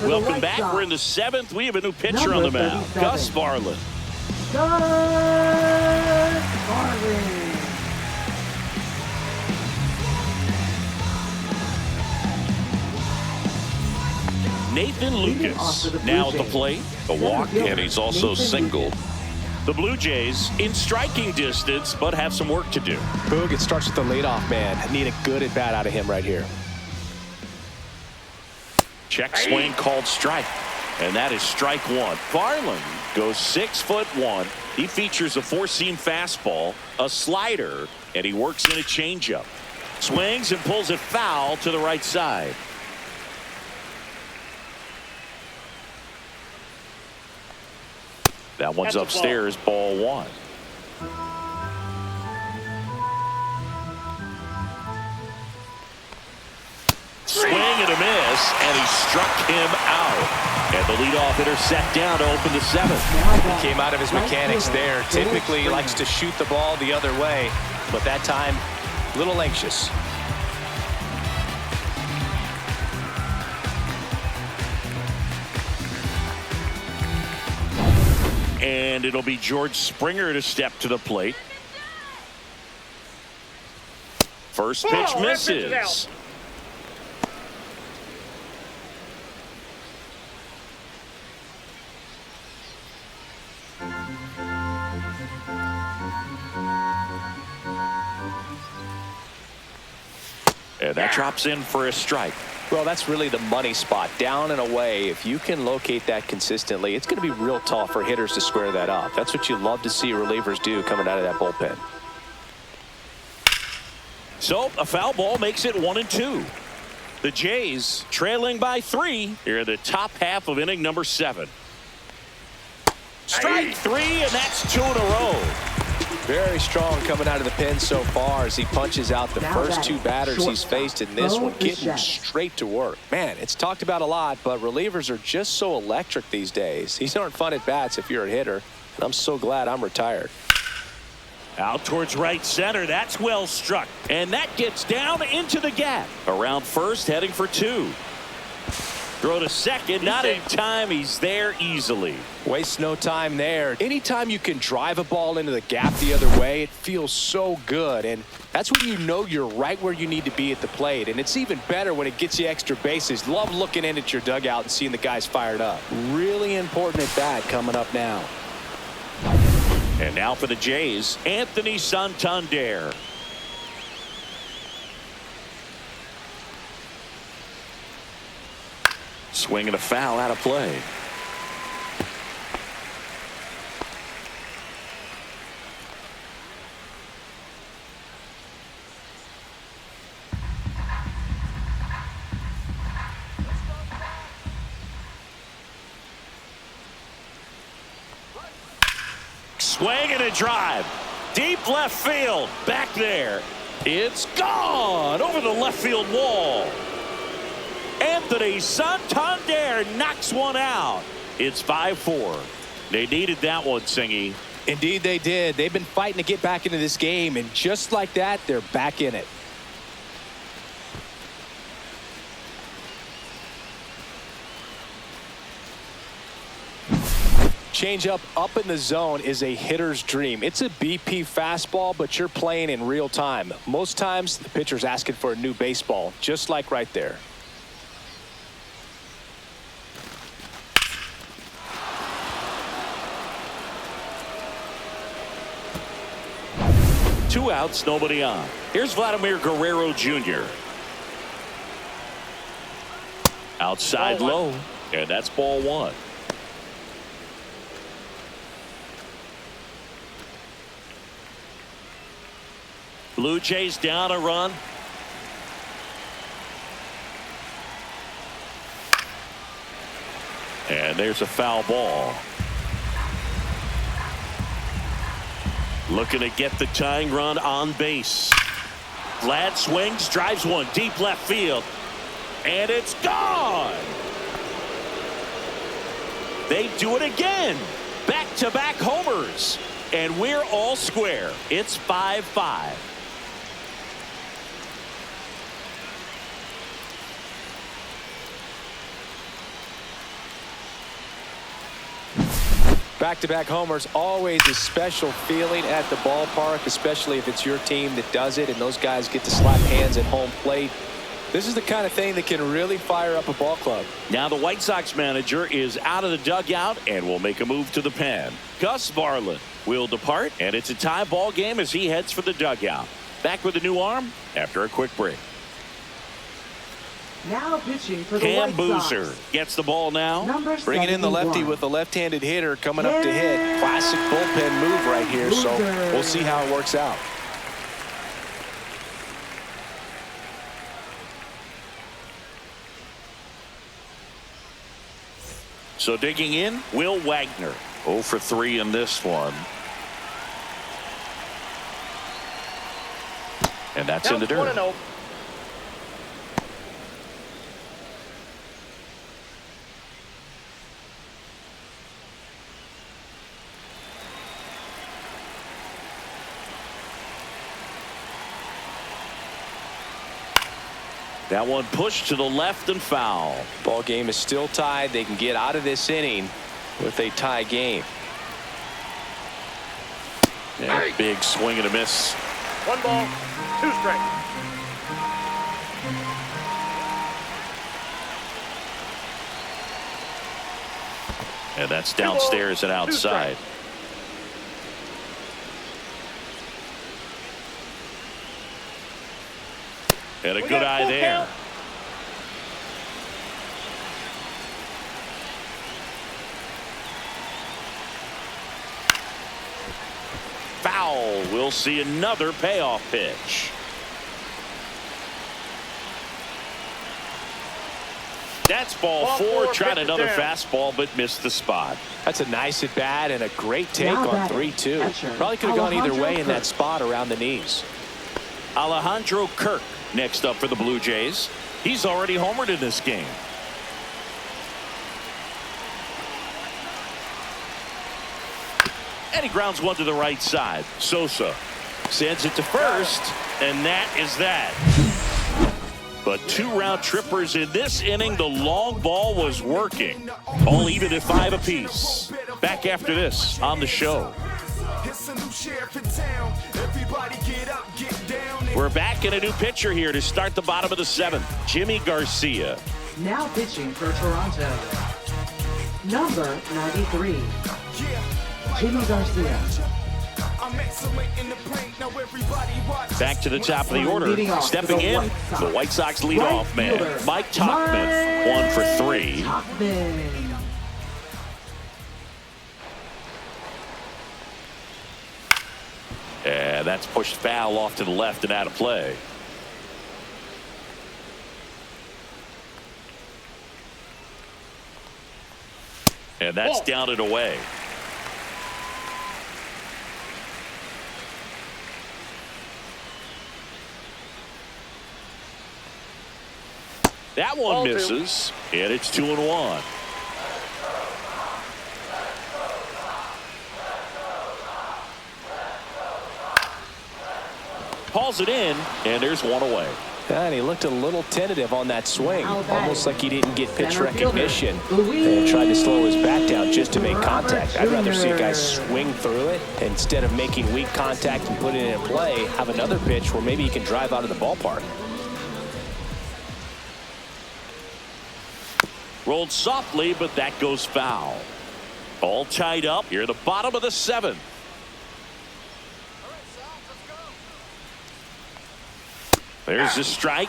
Welcome back. We're in the 7th. We have a new pitcher on the mound, Gus Varland. Gus Varland. Nathan Lucas now at the plate. A walk, and he's also singled. The Blue Jays in striking distance, but have some work to do. Boog, it starts with the leadoff man. Need a good at bat out of him right here. Check swing called strike, and that is strike one. Varland goes 6'1". He features a four-seam fastball, a slider, and he works in a changeup. Swings and pulls it foul to the right side. That one's upstairs, ball one. Swing and a miss, and he struck him out. And the leadoff hitter sat down to open the seventh. He came out of his mechanics there. Typically, he likes to shoot the ball the other way, but that time, a little anxious. And it'll be George Springer to step to the plate. First pitch misses. And that drops in for a strike. Well, that's really the money spot. Down and away, if you can locate that consistently, it's going to be real tough for hitters to square that up. That's what you love to see relievers do coming out of that bullpen. So a foul ball makes it 1-2. The Jays trailing by 3 here in the top half of inning number 7. Strike 3, and that's 2 in a row. Very strong coming out of the pen so far as he punches out the first 2 batters he's faced in this one, getting straight to work. Man, it's talked about a lot, but relievers are just so electric these days. These aren't fun at bats if you're a hitter, and I'm so glad I'm retired. Out towards right center. That's well struck. And that gets down into the gap. Around first, heading for 2. Throw to second, not in time. He's there easily. Wastes no time there. Anytime you can drive a ball into the gap the other way, it feels so good. And that's when you know you're right where you need to be at the plate. And it's even better when it gets you extra bases. Love looking in at your dugout and seeing the guys fired up. Really important at bat coming up now. And now for the Jays, Anthony Santander. Swinging a foul out of play. Swing and a drive. Deep left field. Back there. It's gone over the left field wall. Anthony Santander knocks one out. It's 5-4. They needed that one, Singy. Indeed they did. They've been fighting to get back into this game, and just like that, they're back in it. Changeup up in the zone is a hitter's dream. It's a BP fastball, but you're playing in real time. Most times, the pitcher's asking for a new baseball, just like right there. Two outs, nobody on. Here's Vladimir Guerrero Jr. Outside low, and that's ball 1. Blue Jays down a run. And there's a foul ball. Looking to get the tying run on base. Vlad swings, drives one deep left field. And it's gone. They do it again. Back-to-back homers. And we're all square. It's 5-5. Back-to-back homers, always a special feeling at the ballpark, especially if it's your team that does it and those guys get to slap hands at home plate. This is the kind of thing that can really fire up a ball club. Now the White Sox manager is out of the dugout and will make a move to the pen. Gus Varland will depart, and it's a tie ball game as he heads for the dugout. Back with a new arm after a quick break. Now pitching for the Cam White Boozer Sox. gets the ball now. Number Bringing in the lefty 71. with the left-handed hitter coming up to hit. Classic bullpen move right here, so Boozer. we'll see how it works out. So digging in, Will Wagner. 0 for 3 in this one. And that's in the Counts dirt. 1-0. That one pushed to the left and foul. Ball game is still tied. They can get out of this inning with a tie game. And big swing and a miss. 1 ball, 2 strikes. And that's downstairs and outside. And a good eye there. Foul. We'll see another payoff pitch. That's ball Ball 4. four, Tried pitch it another down. fastball, but missed the spot. That's a nice at bat and a great take Now on batting, 3-2. catcher, Probably could have gone either Alejandro way in that Kirk. spot around the knees. Alejandro Kirk next up for the Blue Jays. He's already homered in this game. And he grounds one to the right side. Sosa sends it to first, and that is that. But 2 round trippers in this inning. The long ball was working. All even at 5 apiece. Back after this on the show. We're back in a new pitcher here to start the bottom of the 7th. Jimmy Garcia. Now pitching for Toronto. Number 93. Jimmy Garcia. Back to the top of the order. Leading off Stepping for the in, White Sox. the White Sox Right leadoff man, fielder, Mike Tauchman. 1 for 3. Tauchman. And that's pushed foul off to the left and out of play. And that's down and away. That one Ball 2. misses, and it's 2-1. Calls it in, and there's one away. And he looked a little tentative on that swing, Now batting, almost like he didn't get pitch center fielder, recognition Luis and tried to slow his bat down just to make Robert contact. I'd rather see a guy Jr. swing through it instead of making weak contact and putting it in play. Have another pitch where maybe he can drive out of the ballpark. Rolled softly, but that goes foul. All tied up here at the bottom of the 7th. There's the strike.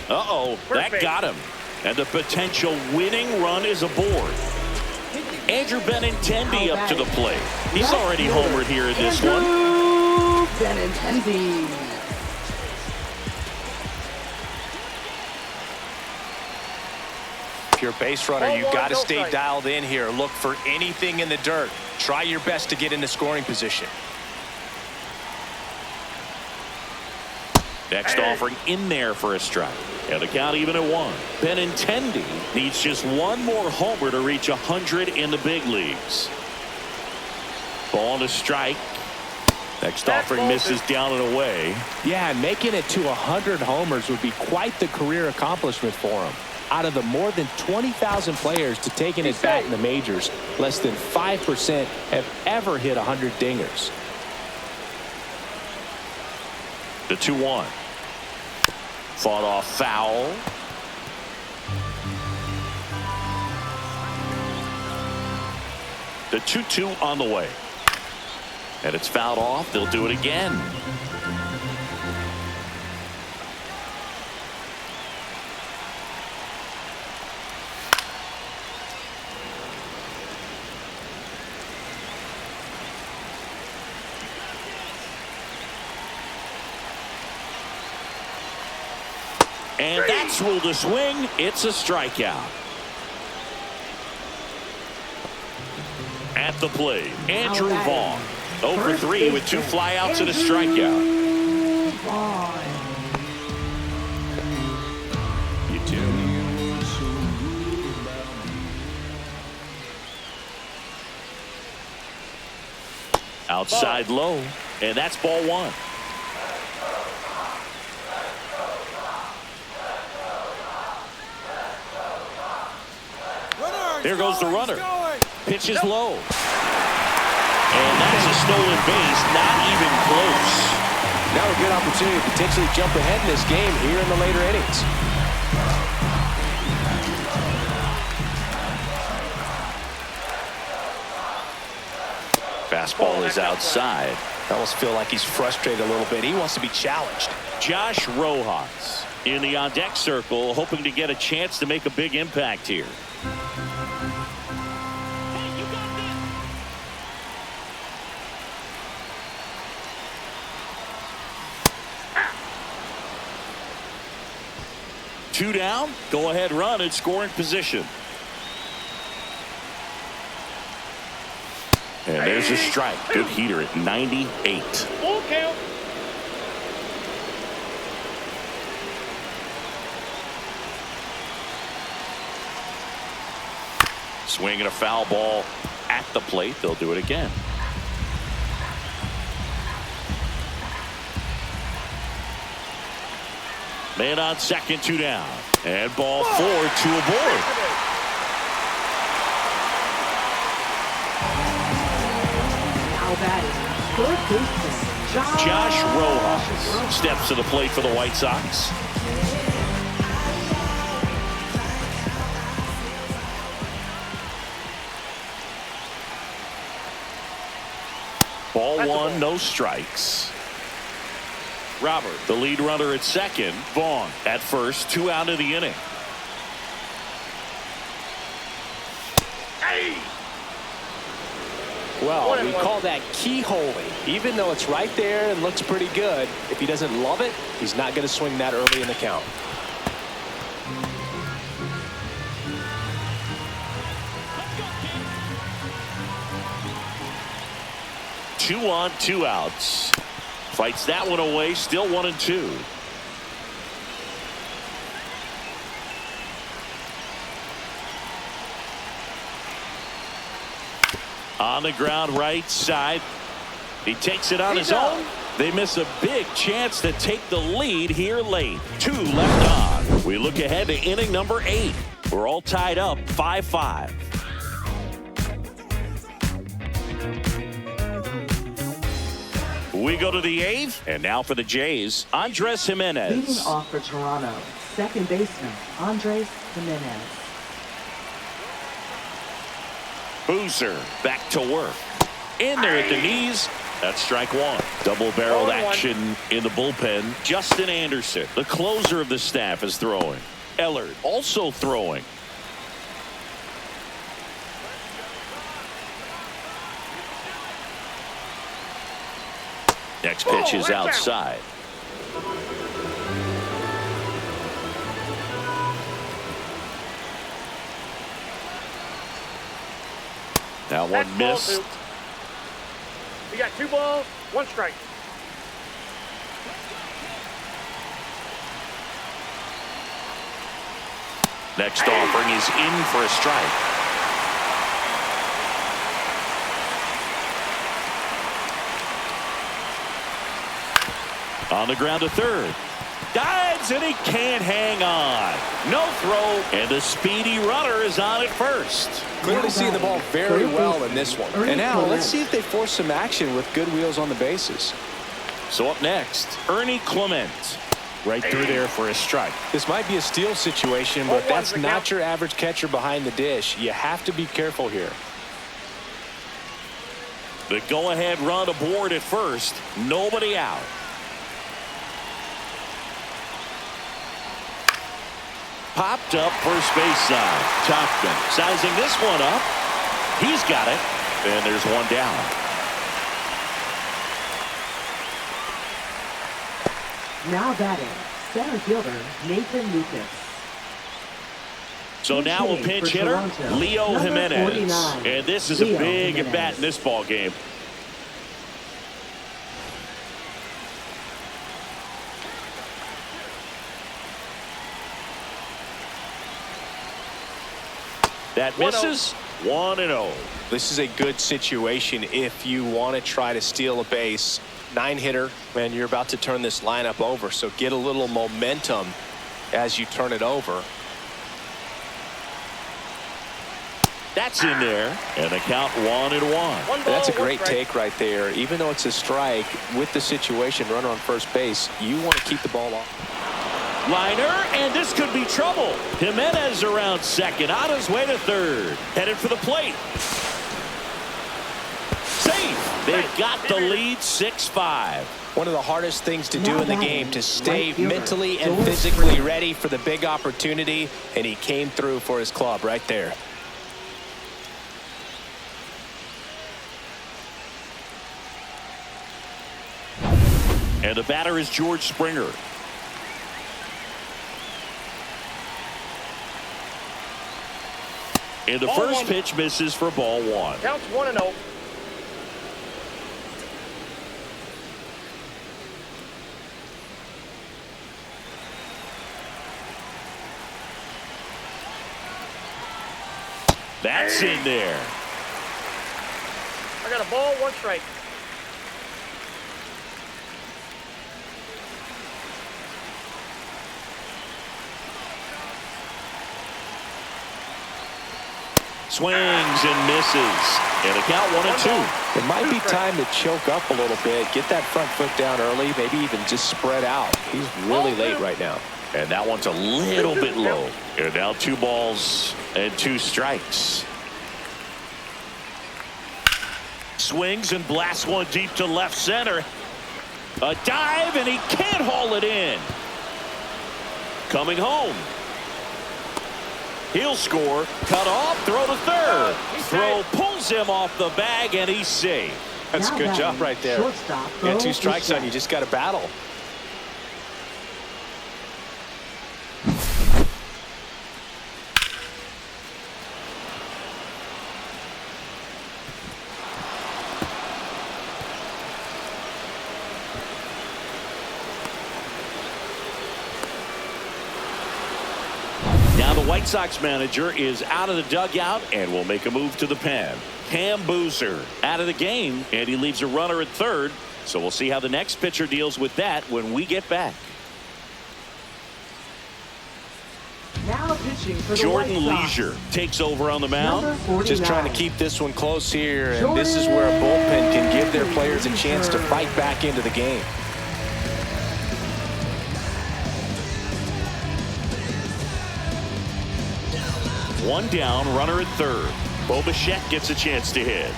Uh-oh, that got him. And the potential winning run is aboard. Andrew Benintendi up to the plate. He's already homered here in this one. Benintendi. If you're a base runner, Ball you one, got to no stay strike. dialed in here. Look for anything in the dirt. Try your best to get into scoring position. Next offering in there for a strike. And the count even at 1. Benintendi needs just one more homer to reach 100 in the big leagues. Ball to strike. Next offering misses down and away. Yeah, and making it to 100 homers would be quite the career accomplishment for him. Out of the more than 20,000 players to take an at-bat in the majors, less than 5% have ever hit 100 dingers. The 2-1. Fought off foul. The 2-2 on the way. And it's fouled off. They'll do it again. And that's ruled a swing. It's a strikeout. At the plate, Andrew Vaughn. 0 for 3 with 2 flyouts and a strikeout. You too. Outside low, and that's ball 1. There goes the runner. Pitch is low. And that's a stolen base, not even close. Now a good opportunity to potentially jump ahead in this game here in the later innings. Fastball is outside. I almost feel like he's frustrated a little bit. He wants to be challenged. Josh Rojas in the on-deck circle, hoping to get a chance to make a big impact here. Two down, go ahead run in scoring position. And there's a strike. Good heater at 98. Full count. Swinging a foul ball at the plate. They'll do it again. Man on second, 2 down. And ball 4, 2 aboard. Now batting, third baseman, Josh Rojas steps to the plate for the White Sox. Ball 1, no strikes. Robert, the lead runner at second. Vaughn at first, 2 out of the inning. Well, we call that keyholing. Even though it's right there and looks pretty good, if he doesn't love it, he's not going to swing that early in the count. Two on, 2 outs. Fights that one away, still 1-2. On the ground right side. He takes it on his own. They miss a big chance to take the lead here late. 2 left on. We look ahead to inning number 8. We're all tied up 5-5. We go to the 8th, and now for the Jays, Andres Jimenez. leading off for Toronto, second baseman, Andres Jimenez. Boozer back to work. In there at the knees. That's strike 1. Double-barreled action in the bullpen. Justin Anderson, the closer of the staff, is throwing. Ellard also throwing. Next pitch is outside. That one missed. We got 2 balls, 1 strike. Next offering is in for a strike. On the ground to third. Dives and he can't hang on. No throw, and the speedy runner is on at first. Clearly seeing the ball very well in this one. And now let's see if they force some action with good wheels on the bases. So up next, Ernie Clement. Right through there for a strike. This might be a steal situation, but that's not your average catcher behind the dish. You have to be careful here. The go-ahead run aboard at first. Nobody out. Popped up first base side. Topman sizing this one up. He's got it. And there's one down. Now batting, center fielder Nathan Lucas. So now a pinch hitter, Toronto, Leo number Jimenez. 49, And this is Leo a big Jimenez. at bat in this ball game. That misses. 1-0. This is a good situation if you want to try to steal a base. 9-hitter, and you're about to turn this lineup over, so get a little momentum as you turn it over. That's in there, and the count 1-1. That's a great take right there. Even though it's a strike, with the situation, runner on first base, you want to keep the ball off. Liner, and this could be trouble. Jimenez around second, on his way to third. Headed for the plate. Safe. They've got the lead 6-5. One of the hardest things to do in the game, to stay mentally and physically ready for the big opportunity, and he came through for his club right there. And the batter is George Springer. And the first pitch misses for ball one. Counts 1-0. That's in there. I got a ball, 1 strike. Swings and misses. And a count 1-2. It might be time to choke up a little bit, get that front foot down early, maybe even just spread out. He's really late right now. And that one's a little bit low. And now 2 balls and 2 strikes. Swings and blasts one deep to left center. A dive, and he can't haul it in. Coming home. He'll score. Cut off. Throw to third. Throw pulls him off the bag, and he's safe. That's a good job right there. Got 2 strikes on you. Just got to battle. Now the White Sox manager is out of the dugout and will make a move to the pen. Cam Boozer out of the game, and he leaves a runner at third. So we'll see how the next pitcher deals with that when we get back. Now pitching for the Jordan White Sox. Leisure takes over on the mound. Number 49. Just trying to keep this one close here, and this is where a bullpen can give their players a chance to fight back into the game. One down, runner at third. Bo Bichette gets a chance to hit.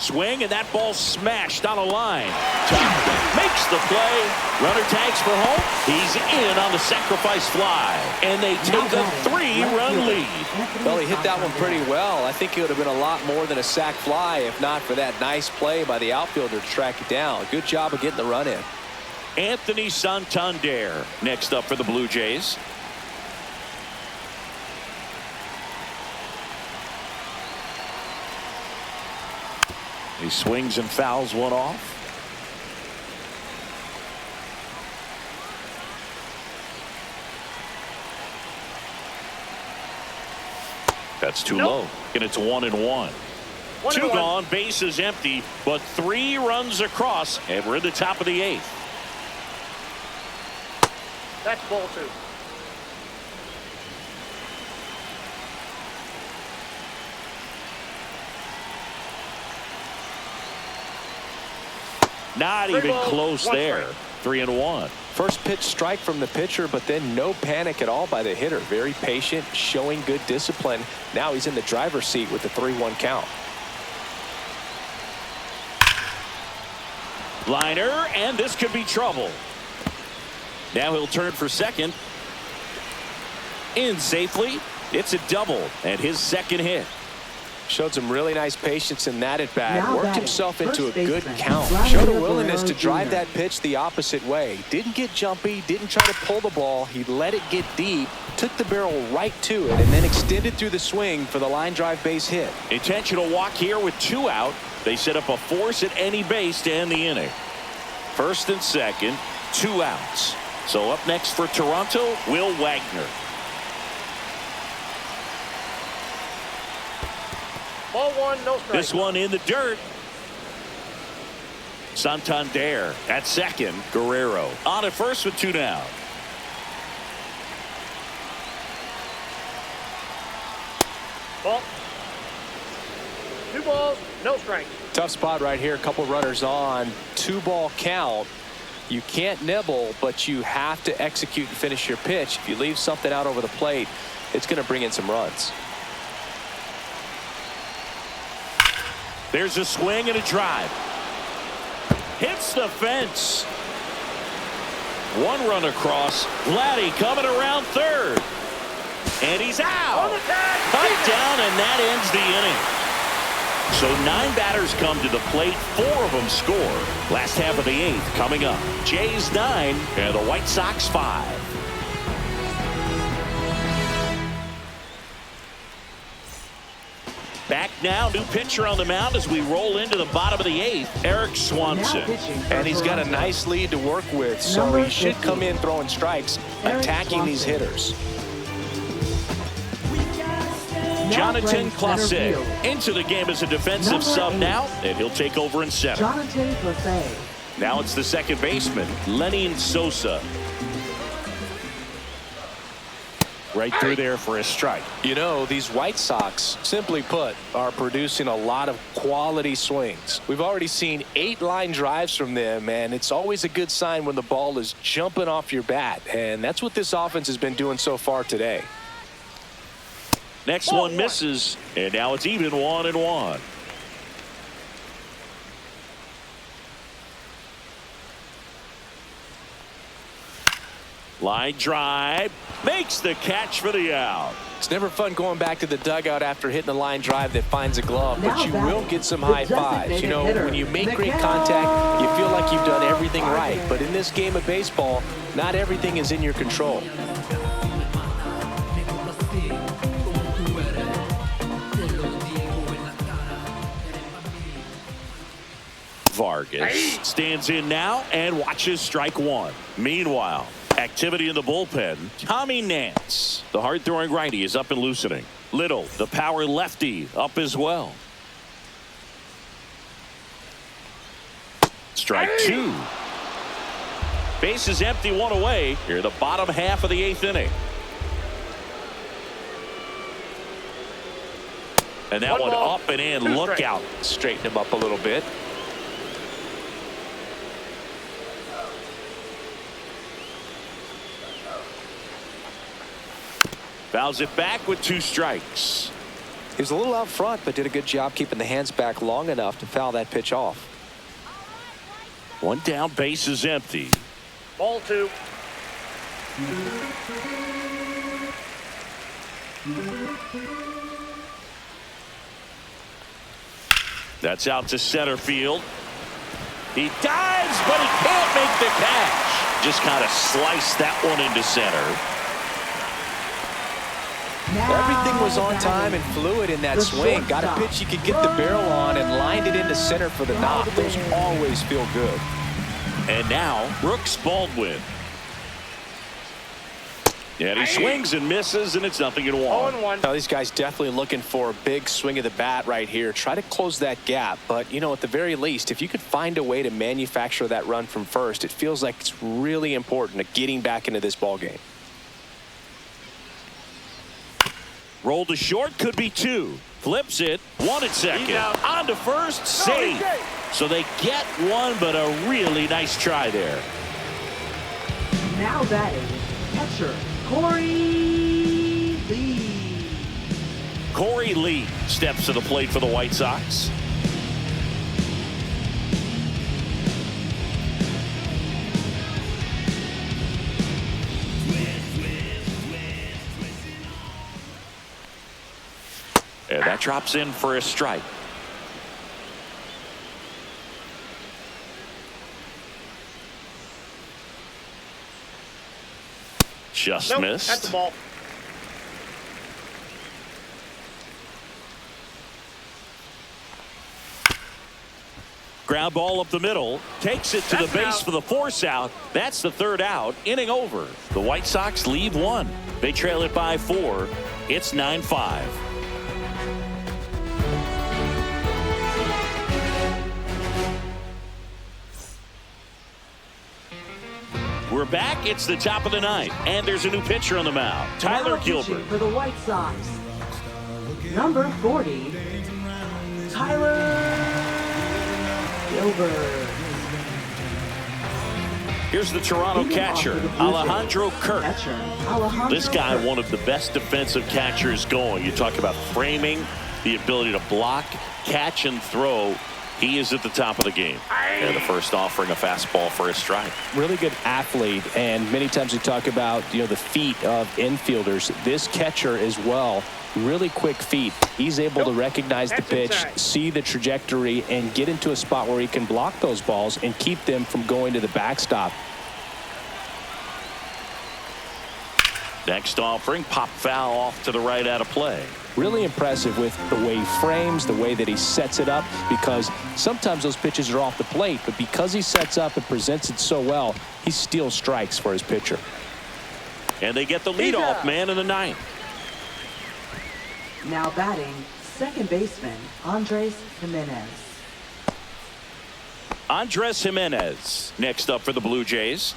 Swing, and that ball smashed on a line. Topman makes the play. Runner tags for home. He's in on the sacrifice fly. And they take a 3-run lead. Well, he hit that one pretty well. I think it would have been a lot more than a sac fly if not for that nice play by the outfielder to track it down. Good job of getting the run in. Anthony Santander next up for the Blue Jays. He swings and fouls one off. That's too low, and it's 1-1. 2 gone, base is empty, but 3 runs across, and we're in the top of the 8th. That's ball 2. Not even close there. 3-1. First pitch strike from the pitcher, but then no panic at all by the hitter. Very patient, showing good discipline. Now he's in the driver's seat with the 3-1 count. Liner, and this could be trouble. Now he'll turn for second. In safely. It's a double and his second hit. Showed some really nice patience in that at bat. Now Worked batting, himself into a first good baseman, count. Vladimir Showed a willingness to Guerrero drive Jr. that pitch the opposite way. Didn't get jumpy, didn't try to pull the ball. He let it get deep, took the barrel right to it, and then extended through the swing for the line drive base hit. Intentional walk here with 2 out. They set up a force at any base to end the inning. First and second, 2 outs. So up next for Toronto, Will Wagner. Ball 1, no strike. This one in the dirt. Santander at second. Guerrero on at first with 2 down. Ball. 2 balls, no strike. Tough spot right here. A couple runners on. 2-ball count. You can't nibble, but you have to execute and finish your pitch. If you leave something out over the plate, it's going to bring in some runs. There's a swing and a drive. Hits the fence. 1 run across. Vladdy coming around third. And he's out. On the tag. Cut down, and that ends the inning. So 9 batters come to the plate. 4 of them score. Last half of the 8th coming up. Jays 9 and the White Sox 5. Back now, new pitcher on the mound as we roll into the bottom of the 8th. Eric Swanson. Now pitching for And he's got a Toronto. nice lead to work with, so Number he should 50. come in throwing strikes, Eric attacking these Swanson. hitters. Now Jonathan playing center Clase field. into the game as a defensive Number sub 8. now, and he'll take over in center. Jonathan Clase. Now it's the second baseman, Lenny Sosa. Right through there for a strike. You know, these White Sox, simply put, are producing a lot of quality swings. We've already seen 8 line drives from them, and it's always a good sign when the ball is jumping off your bat, and that's what this offense has been doing so far today. Next one misses, and now it's even 1-1. Line drive, makes the catch for the out. It's never fun going back to the dugout after hitting a line drive that finds a glove, but Now you batting, will get some the high fives. You designated know, hitter, when you make great Miguel contact, you feel like you've done everything right. Vargas. But in this game of baseball, not everything is in your control. Vargas stands in now and watches strike 1. Meanwhile, activity in the bullpen. Tommy Nance, the hard-throwing righty, is up and loosening. Little, the power lefty, up as well. Strike 2. Base is empty, 1 away. Here, the bottom half of the 8th inning. And that one ball, up and in. 2 Look strikes. out. Straighten him up a little bit. Fouls it back with 2 strikes. He was a little out front, but did a good job keeping the hands back long enough to foul that pitch off. 1 down, base is empty. Ball 2. That's out to center field. He dives, but he can't make the catch. Just kind of sliced that one into center. Everything was on time and fluid in that The swing. Got a shortstop, pitch you could get the barrel on and lined it into center for the knock. Those always feel good. And now, Brooks Baldwin. And he swings and misses, and it's 0-1. 0-1. Now, these guys definitely looking for a big swing of the bat right here. Try to close that gap. But, you know, at the very least, if you could find a way to manufacture that run from first, it feels like it's really important to getting back into this ball game. Roll to short, could be 2. Flips it, 1 at second. He's out. On to first, safe. he's safe. So they get 1, but a really nice try there. Now batting, catcher, Corey Lee. Corey Lee steps to the plate for the White Sox. And that drops in for a strike. Just Nope, missed. that's the ball. Ground ball up the middle. Takes it to the That's base out. for the force out. That's the third out. Inning over. The White Sox lead one. They trail it by 4. It's 9-5. We're back. It's the top of the ninth. And there's a new pitcher on the mound. Tyler Now Gilbert. pitching for the White Sox. Number 40, Tyler Gilbert. Here's the Toronto Leading off catcher, for the Blue Jays, Alejandro Kirk. Catcher, Alejandro This guy, Kirk. one of the best defensive catchers going. You talk about framing, the ability to block, catch, and throw. He is at the top of the game. And the first offering a fastball for a strike. Really good athlete, and many times we talk about the feet of infielders. This catcher as well, really quick feet. He's able to recognize the That's pitch, inside. see the trajectory, and get into a spot where he can block those balls and keep them from going to the backstop. Next offering, pop foul off to the right out of play. Really impressive with the way he frames, the way that he sets it up, because sometimes those pitches are off the plate, but because he sets up and presents it so well, he steals strikes for his pitcher. And they get the leadoff man in the ninth. Now batting, second baseman, Andres Jimenez. Andres Jimenez next up for the Blue Jays.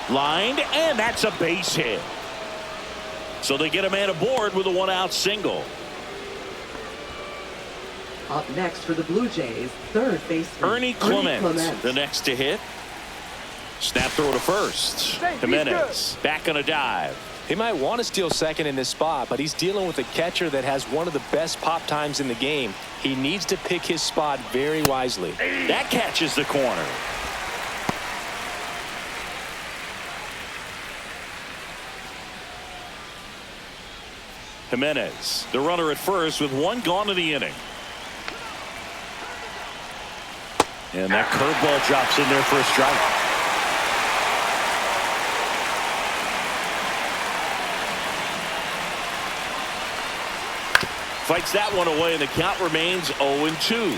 Lined, and that's a base hit. So they get a man aboard with a one-out single. Up next for the Blue Jays, third baseman, Ernie Clement, the next to hit. Snap throw to first. Hey, he's Jimenez back on a dive. He might want to steal second in this spot, but he's dealing with a catcher that has one of the best pop times in the game. He needs to pick his spot very wisely. That catches the corner. Jimenez, the runner at first with one gone in the inning. And that curveball drops in there for a strike. Fights that one away, and the count remains 0-2.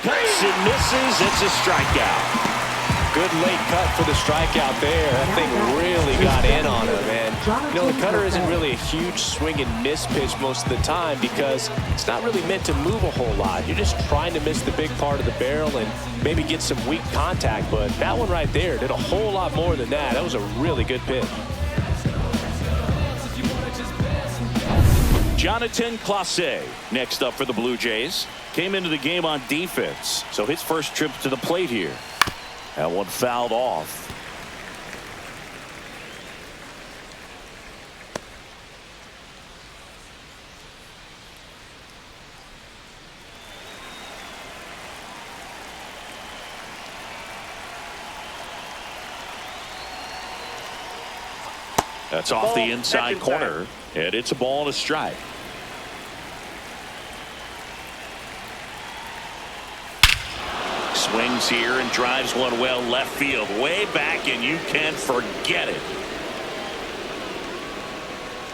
Cuts and misses. It's a strikeout. Good late cut for the strikeout there. That thing really got in on him. And, the cutter isn't really a huge swing and miss pitch most of the time because it's not really meant to move a whole lot. You're just trying to miss the big part of the barrel and maybe get some weak contact. But that one right there did a whole lot more than that. That was a really good pitch. Jonathan Clase next up for the Blue Jays. Came into the game on defense, so his first trip to the plate here. That one fouled off. That's off the inside corner, and it's a ball and a strike. Swings here and drives one well left field, way back, and you can forget it.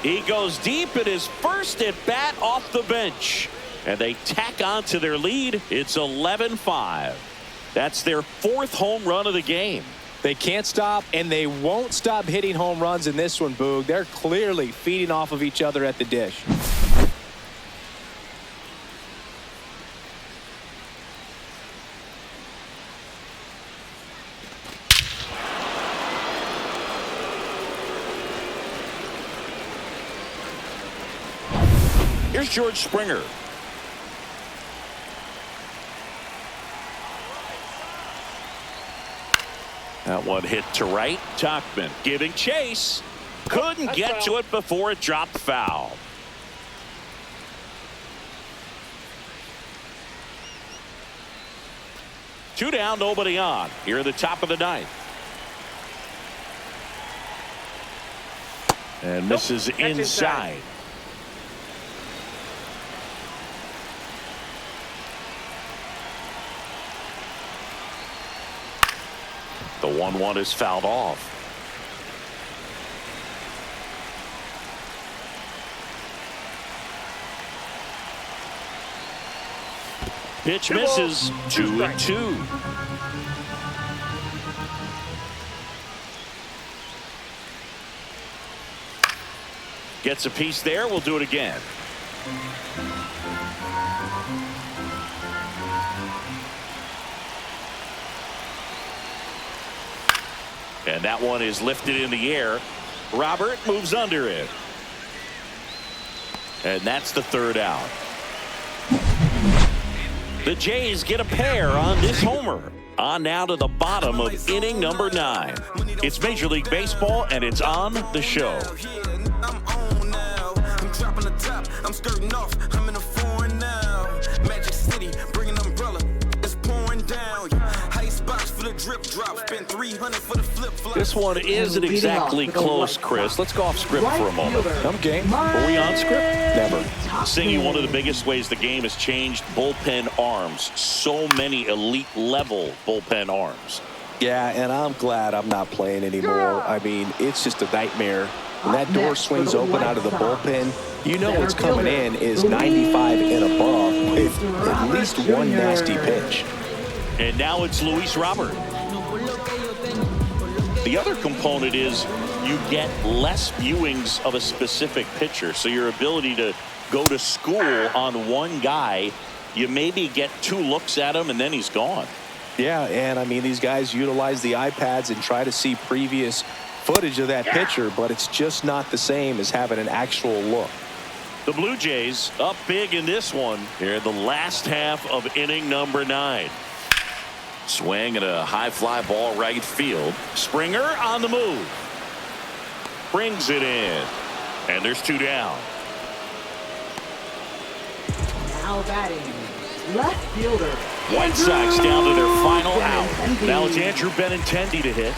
He goes deep in his first at bat off the bench, and they tack on to their lead. It's 11-5. That's their fourth home run of the game. They can't stop, and they won't stop hitting home runs in this one, Boog. They're clearly feeding off of each other at the dish. Here's George Springer. That one hit to right. Tachman giving chase. Couldn't get to it before it dropped foul. Two down, nobody on. Here at the top of the ninth. And misses inside. The 1-1 is fouled off. Pitch misses. 2-2. Gets a piece there. We'll do it again. And that one is lifted in the air. Robert moves under it. And that's the third out. The Jays get a pair on this homer. On now to the bottom of inning number 9. It's Major League Baseball, and it's on the show. I'm on now. I'm dropping the top. I'm skirting off. I'm in a foreign now. Magic City, bring an umbrella. It's pouring down. Ice box for the drip drop. Spend 300 for the flip flop. This one isn't exactly close, Chris. Let's go off script for a moment. I'm game. Were we on script? Never. Singing one of the biggest ways the game has changed bullpen arms. So many elite level bullpen arms. Yeah, and I'm glad I'm not playing anymore. I mean, it's just a nightmare. When that door swings open out of the bullpen, you know what's coming in is 95 and above with at least one nasty pitch. And now it's Luis Robert. The other component is you get less viewings of a specific pitcher. So your ability to go to school on one guy, you maybe get 2 looks at him and then he's gone. Yeah, and I mean, these guys utilize the iPads and try to see previous footage of that pitcher, but it's just not the same as having an actual look. The Blue Jays up big in this one here in the last half of inning number 9. Swing and a high fly ball right field. Springer on the move. Brings it in. And there's 2 down. Now batting, left fielder. White Sox down to their final out. Now it's Andrew Benintendi to hit.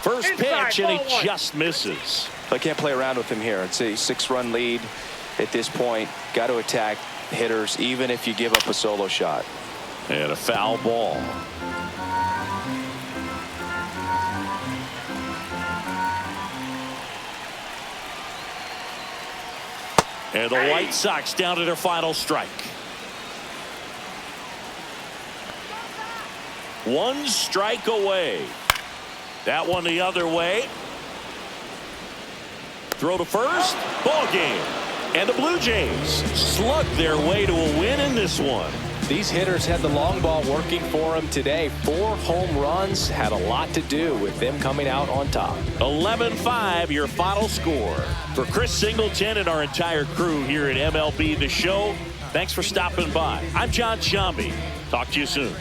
First pitch, and he just misses. I can't play around with him here. It's a 6-run lead at this point. Got to attack hitters, even if you give up a solo shot. And a foul ball. And the White Sox down to their final strike. 1 strike away. That one the other way. Throw to first. Ball game. And the Blue Jays slug their way to a win in this one. These hitters had the long ball working for them today. 4 home runs had a lot to do with them coming out on top. 11-5 your final score. For Chris Singleton and our entire crew here at MLB The Show, thanks for stopping by. I'm John Shambi. Talk to you soon.